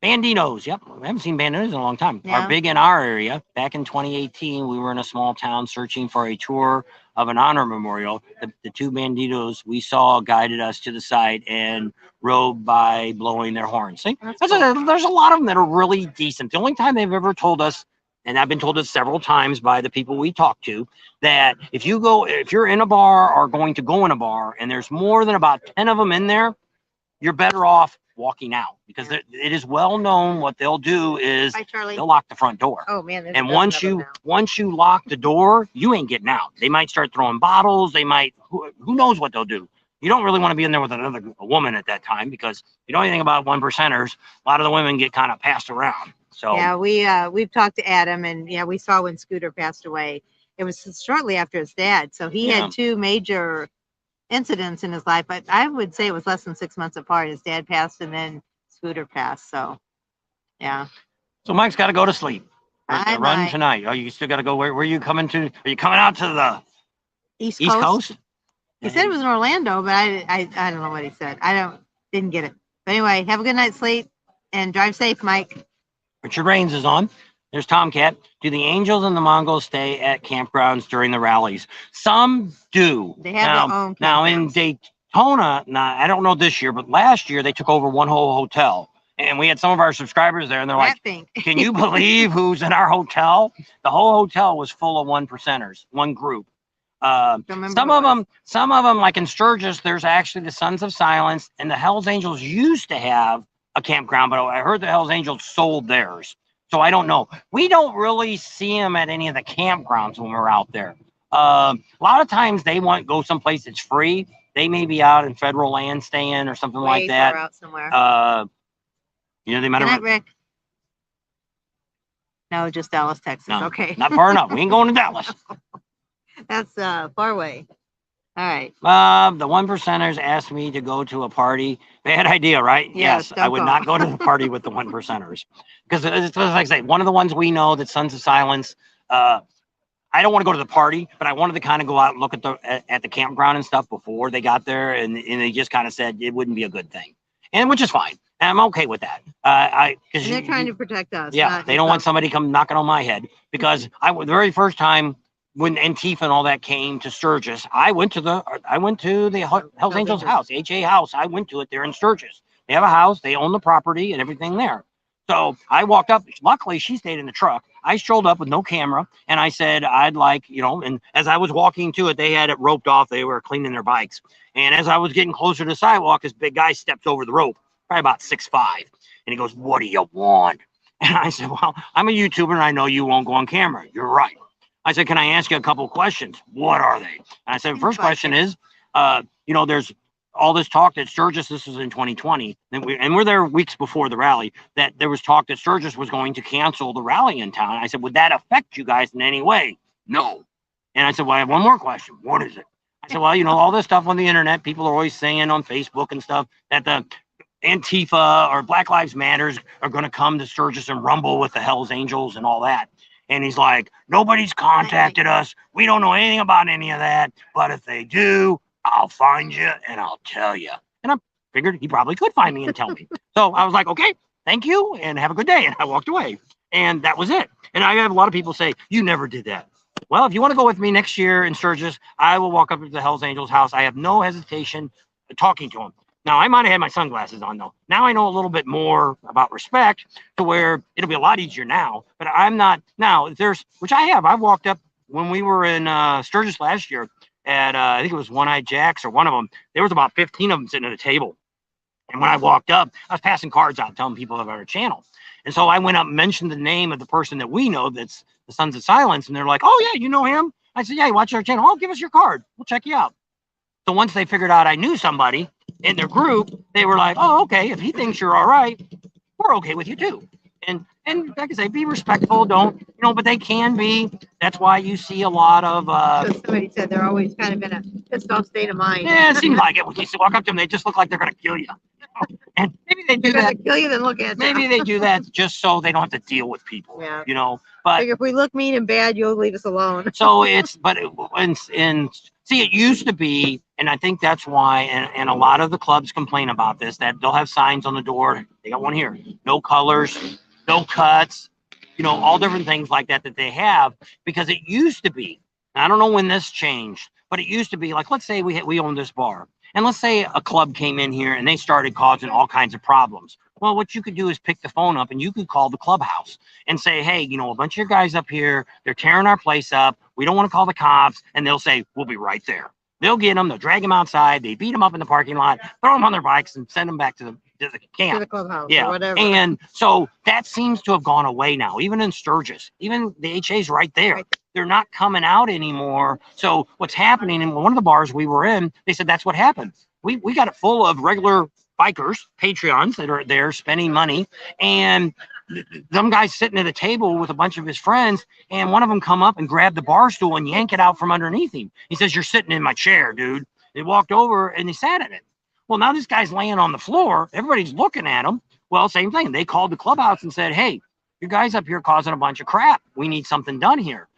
Bandinos. Yep. We haven't seen Bandinos in a long time. Yeah. Are big in our area. Back in 2018, we were in a small town searching for a tour of an honor memorial. The two Banditos we saw guided us to the site and rode by blowing their horns. See, there's a lot of them that are really decent. The only time they've ever told us, and I've been told this several times by the people we talk to, that if you're in a bar or going to go in a bar and there's more than about 10 of them in there, you're better off walking out, because it is well known what they'll do is they'll lock the front door. Oh man! And once you lock the door, you ain't getting out. They might start throwing bottles. They might, who knows what they'll do. You don't really want to be in there with a woman at that time, because you know anything about one percenters, a lot of the women get kind of passed around. So yeah, we've talked to Adam, and we saw when Scooter passed away. It was shortly after his dad, so he had two major incidents in his life, but I would say it was less than 6 months apart. His dad passed and then Scooter passed. So yeah. So Mike's got to go to sleep. Bye, run tonight. Oh, you still got to go. Where are you coming to? Are you coming out to the East Coast? He said it was in Orlando, but I don't know what he said. Didn't get it. But anyway, have a good night's sleep and drive safe, Mike. Richard Rains is on. There's Tomcat. Do the Angels and the Mongols stay at campgrounds during the rallies? Some do. They have their own campgrounds. Now in Daytona, I don't know this year, but last year they took over one whole hotel. And we had some of our subscribers there, and they're like, can you believe who's in our hotel? The whole hotel was full of one percenters, one group. Some of them, like in Sturgis, there's actually the Sons of Silence, and the Hells Angels used to have a campground, but I heard the Hells Angels sold theirs. So I don't know. We don't really see them at any of the campgrounds when we're out there. A lot of times they go someplace that's free. They may be out in federal land staying or something like that. Out somewhere. They might have. Good night, Rick. No, just Dallas, Texas. No, okay. Not far enough. We ain't going to Dallas. That's far away. All right. The one percenters asked me to go to a party. Bad idea, right? Yes, I would not go to the party with the one percenters, because it's like I say, one of the ones we know that Sons of Silence. I don't want to go to the party, but I wanted to kind of go out and look at the campground and stuff before they got there, and they just kind of said it wouldn't be a good thing, and which is fine. And I'm okay with that. And they're trying to protect us. Yeah, they don't want somebody come knocking on my head, because the very first time when Antifa and all that came to Sturgis, I went to the Hells Angels house, HA house. I went to it there in Sturgis. They have a house, they own the property and everything there. So I walked up. Luckily, she stayed in the truck. I strolled up with no camera, and I said, I'd like, and as I was walking to it, they had it roped off. They were cleaning their bikes. And as I was getting closer to the sidewalk, this big guy steps over the rope, probably about 6'5". And he goes, "What do you want?" And I said, "Well, I'm a YouTuber, and I know you won't go on camera." "You're right." I said, "Can I ask you a couple of questions?" "What are they?" And I said, "First question is, there's all this talk that Sturgis, this was in 2020, and we're there weeks before the rally, that there was talk that Sturgis was going to cancel the rally in town." I said, "Would that affect you guys in any way?" "No." And I said, "Well, I have one more question." "What is it?" I said, "Well, all this stuff on the internet, people are always saying on Facebook and stuff that the Antifa or Black Lives Matters are going to come to Sturgis and rumble with the Hells Angels and all that." And he's like, "Nobody's contacted us. We don't know anything about any of that. But if they do, I'll find you and I'll tell you." And I figured he probably could find me and tell me. So I was like, "Okay, thank you and have a good day." And I walked away. And that was it. And I have a lot of people say, "You never did that." Well, if you want to go with me next year in Sturgis, I will walk up to the Hells Angels house. I have no hesitation talking to them. Now, I might have had my sunglasses on, though. Now I know a little bit more about respect, to where it'll be a lot easier now. But I'm not now. Which I have. I've walked up when we were in Sturgis last year at I think it was One Eye Jack's or one of them. There was about 15 of them sitting at a table. And when I walked up, I was passing cards out telling people about our channel. And so I went up and mentioned the name of the person that we know, that's the Sons of Silence. And they're like, "Oh, yeah, you know him?" I said, "Yeah, you watch our channel." "Oh, give us your card. We'll check you out." So once they figured out I knew somebody in their group, they were like, "Oh, okay, if he thinks you're all right, we're okay with you too." And like I say, be respectful. Don't, but they can be. That's why you see a lot of somebody said they're always kind of in a pissed off state of mind. Yeah, it seems like it. When you walk up to them, they just look like they're gonna kill you. And maybe they do that. Kill you, then look at you. Maybe they do that just so they don't have to deal with people. Yeah. But like if we look mean and bad, you'll leave us alone. So see, it used to be, and I think that's why, and a lot of the clubs complain about this, that they'll have signs on the door. They got one here: no colors, no cuts, all different things like that they have, because it used to be. I don't know when this changed, but it used to be like, let's say we own this bar, and let's say a club came in here and they started causing all kinds of problems. Well, what you could do is pick the phone up and you could call the clubhouse and say, "Hey, a bunch of your guys up here, they're tearing our place up. We don't want to call the cops." And they'll say, "We'll be right there." They'll get them, they'll drag them outside, they beat them up in the parking lot, throw them on their bikes, and send them back to the camp. To the clubhouse, yeah, or whatever. And so that seems to have gone away now, even in Sturgis. Even the HA's right there. They're not coming out anymore. So what's happening in one of the bars we were in, they said that's what happened. We got it full of regular bikers, Patreons that are there spending money, and some guys sitting at a table with a bunch of his friends, and one of them come up and grab the bar stool and yank it out from underneath him. He says, "You're sitting in my chair, dude." They walked over and he sat in it. Well, now this guy's laying on the floor. Everybody's looking at him. Well, same thing. They called the clubhouse and said, "Hey, you guys up here causing a bunch of crap. We need something done here."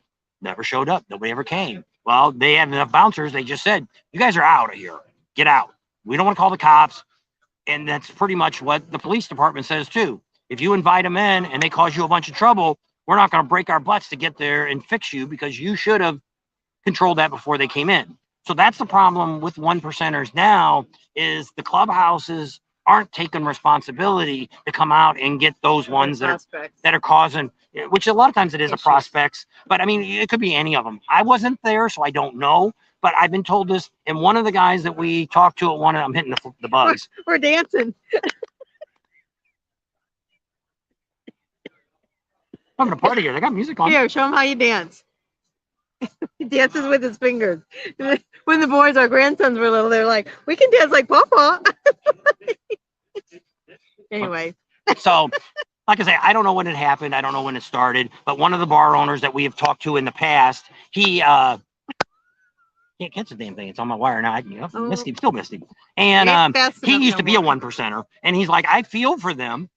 Never showed up. Nobody ever came. Well, they had enough bouncers. They just said, "You guys are out of here. Get out. We don't want to call the cops." And that's pretty much what the police department says too. If you invite them in and they cause you a bunch of trouble, we're not going to break our butts to get there and fix you, because you should have controlled that before they came in. So that's the problem with 1%ers now, is the clubhouses aren't taking responsibility to come out and get those ones that are causing, which a lot of times it is a prospects, but I mean, it could be any of them. I wasn't there, so I don't know, but I've been told this. And one of the guys that we talked to at one, I'm hitting the bugs. We're dancing. Having a party here. They got music on. Here, show him how you dance. He dances with his fingers. When the boys, our grandsons, were little, they're like, "We can dance like Papa." Anyway. So, like I say, I don't know when it happened. I don't know when it started. But one of the bar owners that we have talked to in the past, he can't catch the damn thing. It's on my wire now. Missed him, still missed him. And he used to be a 1%er, and he's like, "I feel for them,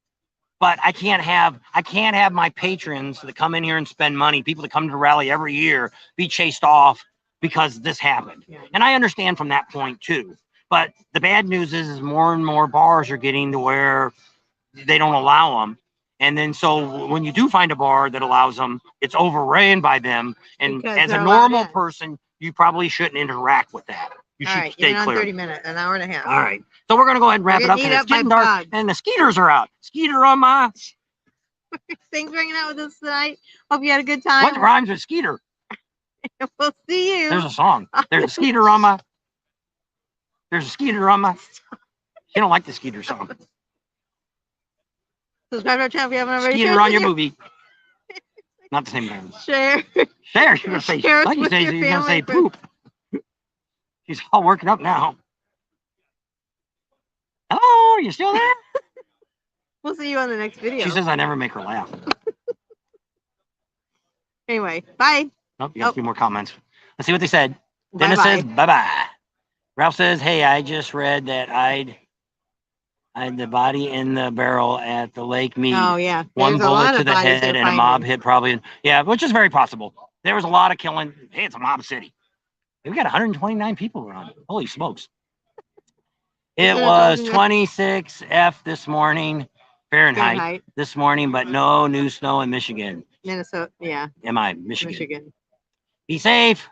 but I can't have my patrons that come in here and spend money, people that come to the rally every year, be chased off because this happened." Yeah. And I understand from that point too. But the bad news is more and more bars are getting to where they don't allow them. And then so when you do find a bar that allows them, it's overran by them. And Because as a they're allowed normal in. You probably shouldn't interact with that. You All should right, stay you've been on clear. 30 minutes, an hour and a half. All right. So we're going to go ahead and wrap it up getting because eat it's up by getting dark bugs. and the skeeters are out. Skeeter on my. Thanks for hanging out with us tonight. Hope you had a good time. What rhymes with skeeter? We'll see you. There's a song. There's a skeeter on my. There's a skeeter on my. You don't like the skeeter song. Subscribe to our channel if you haven't already. Skeeter on your movie. Not the same thing. Share. Share. You're gonna say. Share us Like you with say, your you're gonna say family, poop. She's all working up now. Hello, are you still there? We'll see you on the next video. She says I never make her laugh. Anyway, bye. Nope, you got a few more comments. Let's see what they said. Bye-bye. Dennis says bye-bye. Ralph says, hey, I just read that I'd the body in the barrel at the Lake Mead. Oh, yeah. One There's a lot bullet to of the bodies head they're and a mob finding. hit probably. Yeah, which is very possible. There was a lot of killing. Hey, it's a mob city. We got 129 people around. Holy smokes. It was 26 F this morning, Fahrenheit this morning, but no new snow in Michigan. Minnesota, yeah. Michigan. Be safe,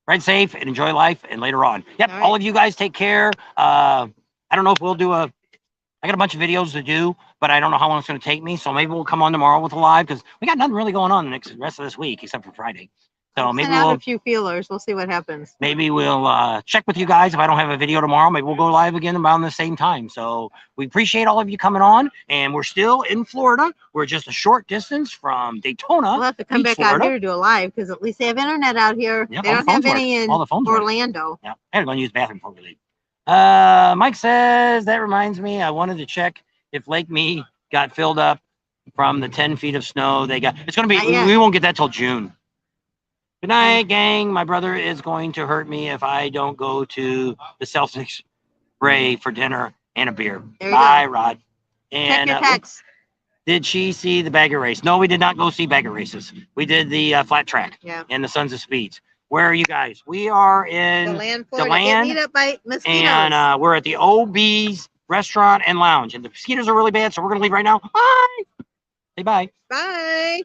ride safe, and enjoy life. And later on, yep, all of you guys take care. I don't know if we'll do I got a bunch of videos to do, but I don't know how long it's going to take me. So maybe we'll come on tomorrow with a live because we got nothing really going on the rest of this week except for Friday. So maybe we'll a few feelers. We'll see what happens. Maybe we'll check with you guys if I don't have a video tomorrow. Maybe we'll go live again about the same time. So we appreciate all of you coming on, and we're still in Florida. We're just a short distance from Daytona. We'll have to come back out here to do a live because at least they have internet out here. Yep, they don't have any in Orlando. Yeah, I'm going to use the bathroom before we leave. Mike says, that reminds me, I wanted to check if Lake Mead got filled up from the 10 feet of snow they got. It's going to be, we won't get that till June. Good night, gang. My brother is going to hurt me if I don't go to the Celtics Ray for dinner and a beer. Bye, Rod. And check your text. Did she see the bagger race? No, we did not go see bagger races. We did the flat track and the Sons of Speeds. Where are you guys? We are in the land. Get up by mosquitoes. And we're at the OB's Restaurant and Lounge. And the mosquitoes are really bad, so we're going to leave right now. Bye. Say bye. Bye.